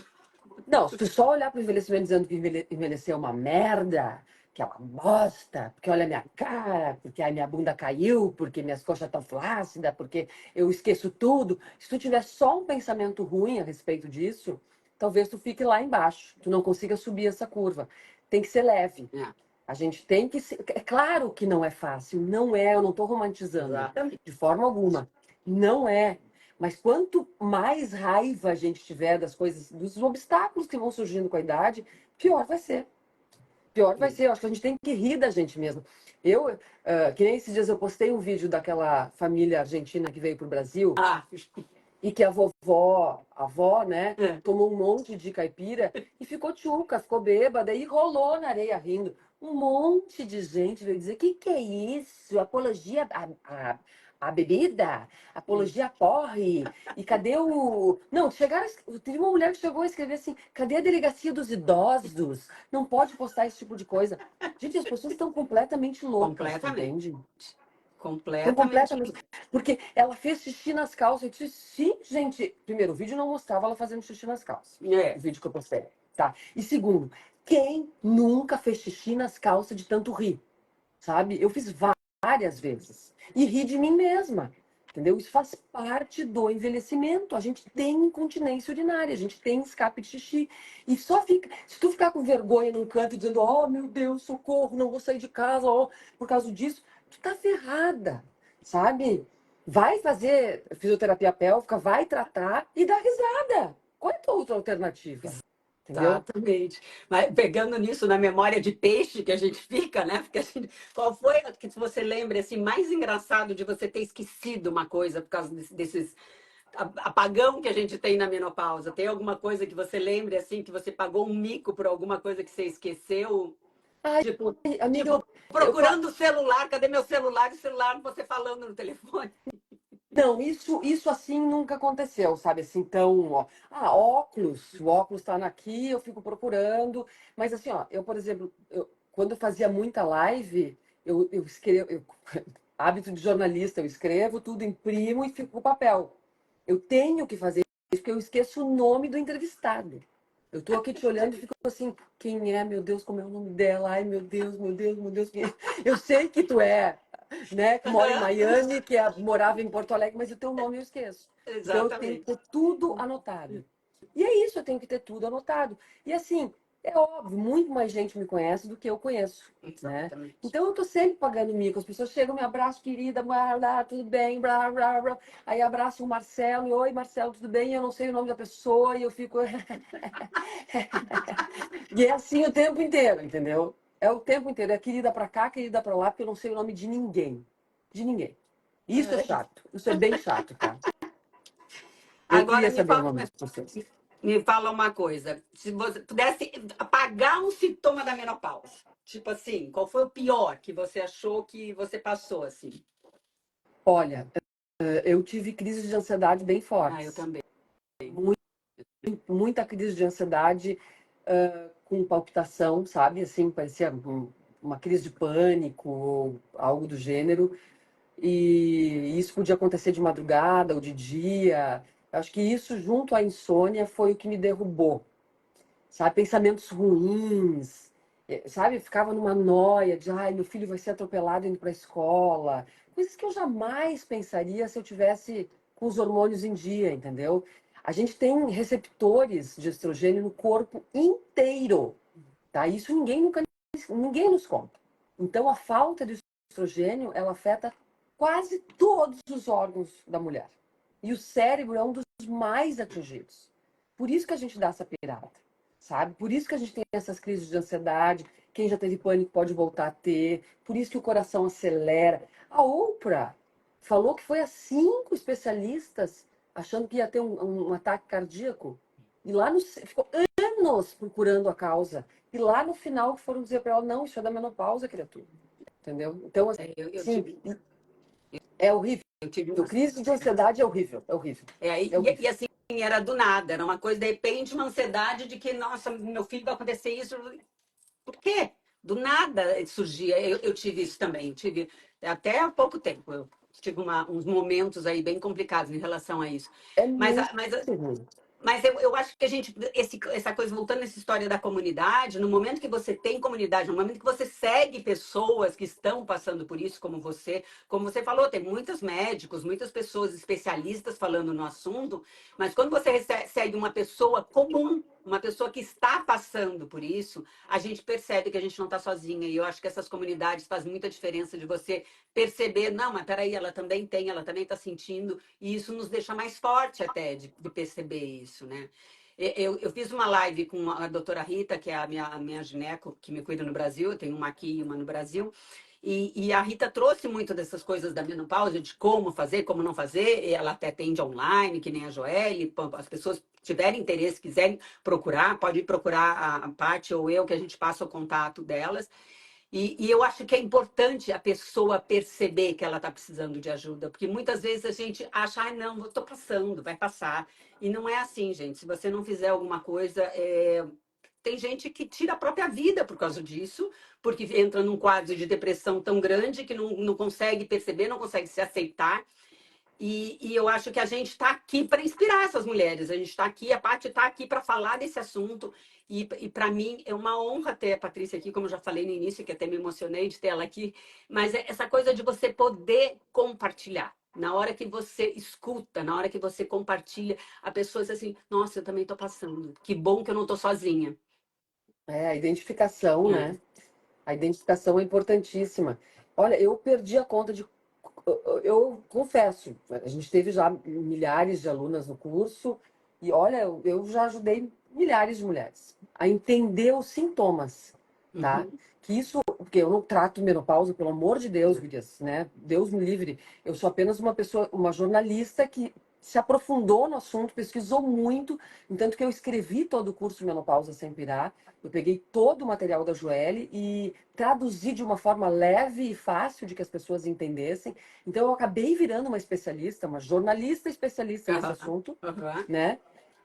não, se tu só olhar para o envelhecimento dizendo que envelhecer é uma merda, que é uma bosta, porque olha a minha cara, porque a minha bunda caiu, porque minhas coxas estão flácidas, porque eu esqueço tudo. Se tu tiver só um pensamento ruim a respeito disso, talvez tu fique lá embaixo, tu não consiga subir essa curva. Tem que ser leve. É, A gente tem que ser. É claro que não é fácil, não é, eu não estou romantizando exatamente. de forma alguma. Não é. Mas quanto mais raiva a gente tiver das coisas, dos obstáculos que vão surgindo com a idade, pior vai ser. Pior vai ser. Eu acho que a gente tem que rir da gente mesmo. Eu, que nem esses dias eu postei um vídeo daquela família argentina que veio para o Brasil Ah, e que a avó, né, é. tomou um monte de caipira e ficou tchuca, ficou bêbada e rolou na areia rindo. Um monte de gente veio dizer: que é isso? Apologia à bebida? Apologia a porre? E cadê o. Não, chegaram. Teve uma mulher que chegou a escrever assim: cadê a delegacia dos idosos? Não pode postar esse tipo de coisa. Gente, as pessoas estão completamente loucas, tu Completamente. entende? Estão Completamente. completamente. Porque ela fez xixi nas calças. Eu disse, sim, gente. Primeiro, o vídeo não mostrava ela fazendo xixi nas calças. O É. vídeo que eu postei. Tá. E segundo, quem nunca fez xixi nas calças de tanto rir? Sabe? Eu fiz várias vezes. E ri de mim mesma. Entendeu? Isso faz parte do envelhecimento. A gente tem incontinência urinária, a gente tem escape de xixi. E só fica. Se tu ficar com vergonha num canto dizendo, oh meu Deus, socorro, não vou sair de casa, oh, por causa disso, tu tá ferrada, sabe? Vai fazer fisioterapia pélvica, vai tratar e dá risada. Qual é a tua outra alternativa? Entendeu? Exatamente. Mas pegando nisso na memória de peixe que a gente fica, né? Porque qual foi que você lembra assim mais engraçado de você ter esquecido uma coisa por causa desses apagão que a gente tem na menopausa? Tem alguma coisa que você lembre assim que você pagou um mico por alguma coisa que você esqueceu? Ai, Tipo, amiga, tipo eu falo. procurando o celular, cadê meu celular? O celular você falando no telefone. Não, isso assim nunca aconteceu, sabe? Assim, então, ó, o óculos tá aqui, eu fico procurando. Mas assim, ó, eu, por exemplo, quando eu fazia muita live, eu escrevo, hábito de jornalista, eu escrevo tudo, imprimo e fico com o papel. Eu tenho que fazer isso, porque eu esqueço o nome do entrevistado. Eu tô aqui te olhando e fico assim, quem é, meu Deus, como é o nome dela? Ai, meu Deus, meu Deus, meu Deus, quem é? Eu sei que tu é, né, que mora em Miami, que morava em Porto Alegre, mas o teu nome eu esqueço. Então eu tenho que Exatamente. ter tudo anotado. E é isso, eu tenho que ter tudo anotado. E assim, é óbvio, muito mais gente me conhece do que eu conheço, né? Exatamente. Então eu tô sempre pagando mico. As pessoas chegam, me abraçam, querida, blá, blá, tudo bem, blá, blá, blá. Aí abraço o Marcelo, e oi, Marcelo, tudo bem? E eu não sei o nome da pessoa e eu fico. E é assim o tempo inteiro, entendeu? É o tempo inteiro. É querida pra cá, querida pra lá, porque eu não sei o nome de ninguém. De ninguém. Isso é chato. Isso é bem chato, tá? Eu Agora queria saber o nome das pessoas. me fala uma coisa. Se você pudesse apagar um sintoma da menopausa, tipo assim, qual foi o pior que você achou que você passou assim? Olha, eu tive crises de ansiedade bem Ah, eu fortes. também. Muita crise de ansiedade, com palpitação, sabe? Assim, parecia uma crise de pânico ou algo do gênero. E isso podia acontecer de madrugada ou de dia. Acho que isso, junto à insônia, foi o que me derrubou. Sabe? Pensamentos ruins, sabe? Ficava numa noia de, ai, meu filho vai ser atropelado indo para a escola. Coisas que eu jamais pensaria se eu tivesse com os hormônios em dia, entendeu? A gente tem receptores de estrogênio no corpo inteiro, tá? Isso ninguém nos conta. Então, a falta de estrogênio, ela afeta quase todos os órgãos da mulher. E o cérebro é um dos mais atingidos. Por isso que a gente dá essa pirada, sabe? Por isso que a gente tem essas crises de ansiedade. Quem já teve pânico pode voltar a ter. Por isso que o coração acelera. A Oprah falou que foi a 5 especialistas achando que ia ter um ataque cardíaco. E lá no, ficou anos procurando a causa. E lá no final foram dizer para ela, não, isso é da menopausa, criatura. Entendeu? Então, assim, é horrível. eu tive A crise de ansiedade é horrível, é horrível. É horrível. e assim, era do nada, era uma coisa, de repente, uma ansiedade de que, nossa, meu filho vai acontecer isso. Por quê? Do nada surgia. Eu tive isso também, tive até há pouco tempo. Eu tive uns momentos aí bem complicados em relação a isso. É Mas, muito mas ruim. Mas eu acho que a gente, essa coisa, voltando nessa história da comunidade, no momento que você tem comunidade, no momento que você segue pessoas que estão passando por isso, como você falou, tem muitos médicos, muitas pessoas especialistas falando no assunto, mas quando você segue uma pessoa comum, uma pessoa que está passando por isso, a gente percebe que a gente não está sozinha. E eu acho que essas comunidades fazem muita diferença de você perceber, não, mas peraí, ela também tem, ela também está sentindo, e isso nos deixa mais forte até de perceber isso, né? Eu fiz uma live com a doutora Rita, que é a minha gineco, que me cuida no Brasil, eu tenho uma aqui e uma no Brasil, e a Rita trouxe muito dessas coisas da menopausa, de como fazer, como não fazer, e ela até atende online, que nem a Joelle, as pessoas tiverem interesse, quiserem procurar, pode ir procurar a Paty ou eu, que a gente passa o contato delas. E eu acho que é importante a pessoa perceber que ela está precisando de ajuda, porque muitas vezes a gente acha, ah, não, eu estou passando, vai passar. E não é assim, gente. Se você não fizer alguma coisa, tem gente que tira a própria vida por causa disso, porque entra num quadro de depressão tão grande que não consegue perceber, não consegue se aceitar. E eu acho que a gente está aqui para inspirar essas mulheres. A gente está aqui, a Paty está aqui para falar desse assunto. E para mim é uma honra ter a Patrícia aqui, como eu já falei no início, que até me emocionei de ter ela aqui. Mas é essa coisa de você poder compartilhar. Na hora que você escuta, na hora que você compartilha, a pessoa diz assim: nossa, eu também estou passando. Que bom que eu não estou sozinha. É, a identificação, É. né? A identificação é importantíssima. Olha, eu perdi a conta de. Eu confesso, a gente teve já milhares de alunas no curso, e olha, eu já ajudei milhares de mulheres a entender os sintomas, tá? Uhum. Que isso, porque eu não trato menopausa, pelo amor de Deus, Gurias, né? Deus me livre. Eu sou apenas uma pessoa, uma jornalista que se aprofundou no assunto, pesquisou muito, entanto que eu escrevi todo o curso de Menopausa Sem Pirar. Eu peguei todo o material da Joelle e traduzi de uma forma leve e fácil de que as pessoas entendessem. Então eu acabei virando uma especialista, uma jornalista especialista nesse Aham. assunto, Aham. né?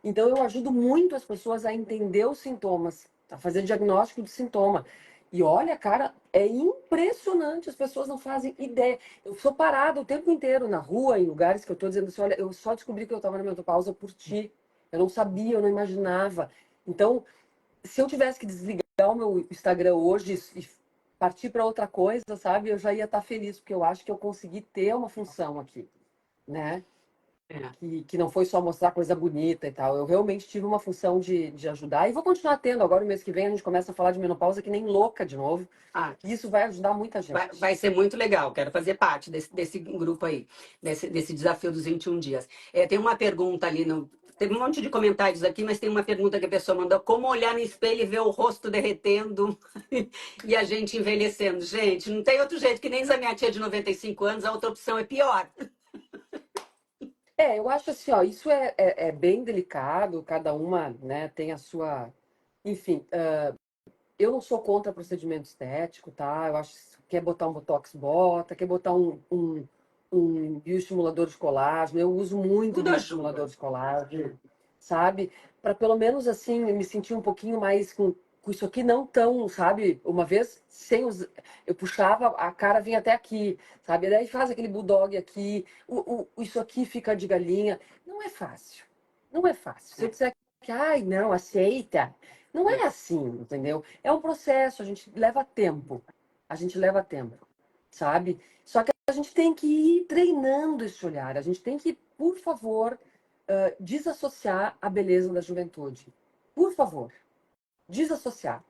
Então eu ajudo muito as pessoas a entender os sintomas, a fazer diagnóstico de sintoma. E olha, cara, é impressionante, as pessoas não fazem ideia. Eu sou parada o tempo inteiro na rua, em lugares que eu estou dizendo assim, olha, eu só descobri que eu estava na menopausa por ti. Eu não sabia, eu não imaginava. Então, se eu tivesse que desligar o meu Instagram hoje e partir para outra coisa, sabe, eu já ia estar feliz, porque eu acho que eu consegui ter uma função aqui, né? É. Que não foi só mostrar coisa bonita e tal. Eu realmente tive uma função de ajudar e vou continuar tendo. Agora, no mês que vem, a gente começa a falar de menopausa que nem louca de novo. Ah, E isso vai ajudar muita gente. vai ser muito legal, quero fazer parte desse grupo aí, desse desafio dos 21 dias. Tem uma pergunta ali no. Teve um monte de comentários aqui, mas tem uma pergunta que a pessoa mandou: como olhar no espelho e ver o rosto derretendo e a gente envelhecendo? Gente, não tem outro jeito, que nem a minha tia de 95 anos, a outra opção é pior. É, eu acho assim, ó, isso é bem delicado, cada uma, né, tem a sua. Enfim, eu não sou contra procedimento estético, tá? Eu acho que quer botar um botox, bota, quer botar um bioestimulador de colágeno. Eu uso muito Tudo bioestimulador ajuda. de colágeno, sabe? Para pelo menos assim me sentir um pouquinho mais com isso aqui não tão, sabe? Uma vez sem os, eu puxava a cara vinha até aqui, sabe? Daí faz aquele bulldog aqui, isso aqui fica de galinha. Não é fácil. Não é fácil. Se eu É, disser que, ai, não, aceita. Não é. é assim, entendeu? É um processo, a gente leva tempo. A gente leva tempo, sabe? Só que a gente tem que ir treinando esse olhar. A gente tem que, por favor, desassociar a beleza da juventude. Por favor, desassociar.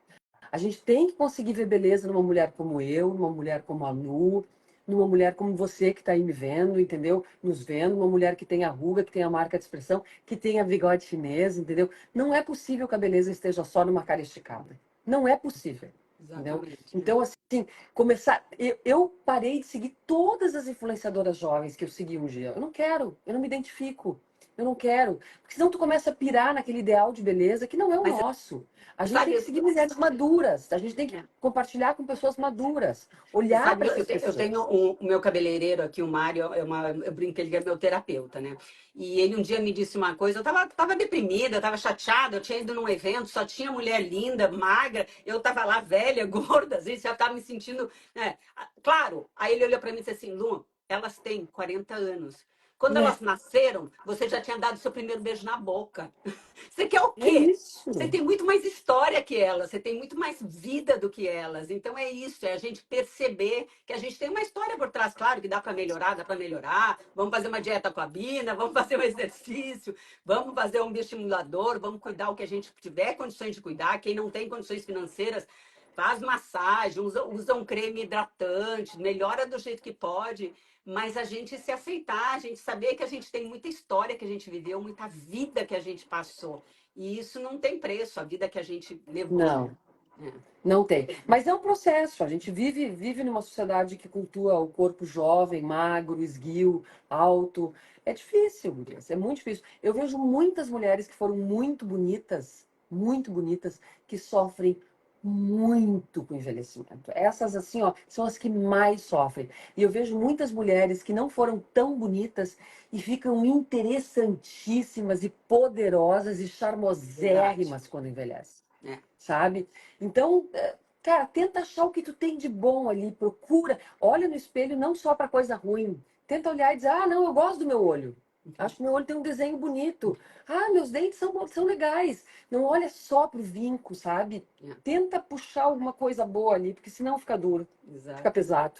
A gente tem que conseguir ver beleza numa mulher como eu, numa mulher como a Lu, numa mulher como você que está aí me vendo, entendeu? Nos vendo, uma mulher que tem a ruga, que tem a marca de expressão, que tem a bigode chinês, entendeu? Não é possível que a beleza esteja só numa cara esticada. Não é possível, entendeu? Exatamente. Então, assim, começar. Eu parei de seguir todas as influenciadoras jovens que eu segui um dia. Eu não quero, eu não me identifico. Eu não quero. Porque senão tu começa a pirar naquele ideal de beleza que não é o Mas nosso. A gente tem sabe, que seguir mulheres maduras. A gente tem que é, compartilhar com pessoas maduras. você Olhar sabe, para essas eu tenho pessoas. o meu cabeleireiro aqui, o Mário, eu brinco que ele é meu terapeuta, né? E ele um dia me disse uma coisa, tava deprimida, eu tava chateada, eu tinha ido num evento, só tinha mulher linda, magra, eu tava lá velha, gorda, às vezes já tava me sentindo, né? Claro, aí ele olhou para mim e disse assim, Lu, elas têm 40 anos. Quando É, elas nasceram, você já tinha dado seu primeiro beijo na boca. Você quer o é quê? isso. Você tem muito mais história que elas, você tem muito mais vida do que elas. Então é isso, é a gente perceber que a gente tem uma história por trás, claro que dá para melhorar, dá para melhorar. Vamos fazer uma dieta com a Bina, vamos fazer um exercício, vamos fazer um bioestimulador, vamos cuidar o que a gente tiver condições de cuidar. Quem não tem condições financeiras, faz massagem, usa um creme hidratante, melhora do jeito que pode. Mas a gente se aceitar, a gente saber que a gente tem muita história que a gente viveu, muita vida que a gente passou. E isso não tem preço, a vida que a gente levou, né? Não, É. não tem. Mas é um processo. A gente vive numa sociedade que cultua o corpo jovem, magro, esguio, alto. É difícil, gurias. É muito difícil. Eu vejo muitas mulheres que foram muito bonitas, que sofrem muito com o envelhecimento. Essas, assim, ó, são as que mais sofrem. E eu vejo muitas mulheres que não foram tão bonitas e ficam interessantíssimas e poderosas e Verdade. charmosérrimas quando envelhecem, É. sabe? Então, cara, tenta achar o que tu tem de bom ali, procura, olha no espelho não só para coisa ruim. Tenta olhar e dizer: "Ah, não, eu gosto do meu olho. Acho que meu olho tem um desenho bonito. Ah, meus dentes são legais." Não olha só pro vinco, sabe? É. Tenta puxar alguma coisa boa ali, porque senão fica duro, fica Exato. pesado,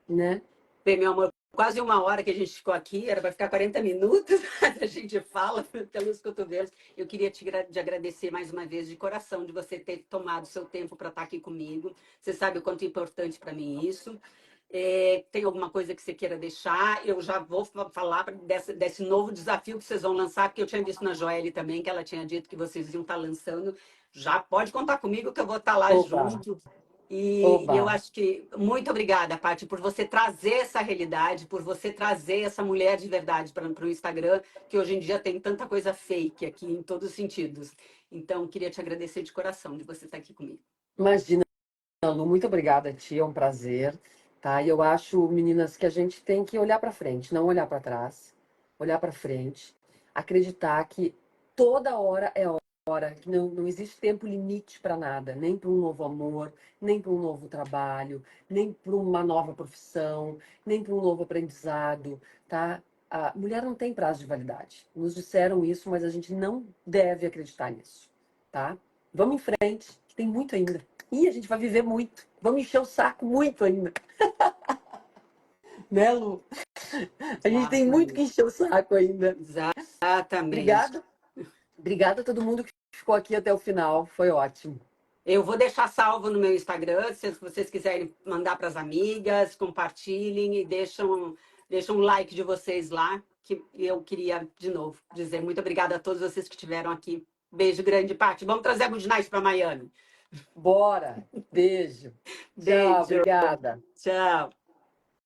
né? Bem, meu amor, quase uma hora que a gente ficou aqui, era para ficar 40 minutos, a gente fala pelos cotovelos. Eu queria te agradecer mais uma vez de coração de você ter tomado seu tempo para estar aqui comigo. Você sabe o quanto é importante para mim isso. Tem alguma coisa que você queira deixar? Eu já vou falar desse novo desafio que vocês vão lançar, porque eu tinha visto na Joelle também, que ela tinha dito que vocês iam estar lançando. Já pode contar comigo que eu vou estar lá Oba, junto. E oba. eu acho que muito obrigada, Paty, por você trazer essa realidade, por você trazer essa mulher de verdade para o Instagram, que hoje em dia tem tanta coisa fake aqui em todos os sentidos. Então, queria te agradecer de coração de você estar aqui comigo. Imagina, Lu, muito obrigada a ti, é um prazer, tá? E eu acho, meninas, que a gente tem que olhar para frente, não olhar para trás, olhar para frente, acreditar que toda hora é hora, que não existe tempo limite para nada, nem para um novo amor, nem para um novo trabalho, nem para uma nova profissão, nem para um novo aprendizado, tá? A mulher não tem prazo de validade. Nos disseram isso, mas a gente não deve acreditar nisso, tá? Vamos em frente, que tem muito ainda. E a gente vai viver muito. Vamos encher o saco muito ainda. Né, Lu? A gente tem muito que Exatamente. encher o saco ainda. Exatamente. Obrigada. Obrigada a todo mundo que ficou aqui até o final. Foi ótimo. Eu vou deixar salvo no meu Instagram, se vocês quiserem mandar para as amigas, compartilhem e deixam um like de vocês lá, que eu queria, de novo, dizer muito obrigada a todos vocês que estiveram aqui. Beijo grande, Paty. Vamos trazer a Good Night para Miami. Bora. Beijo. Tchau. Beijo. Obrigada. Tchau.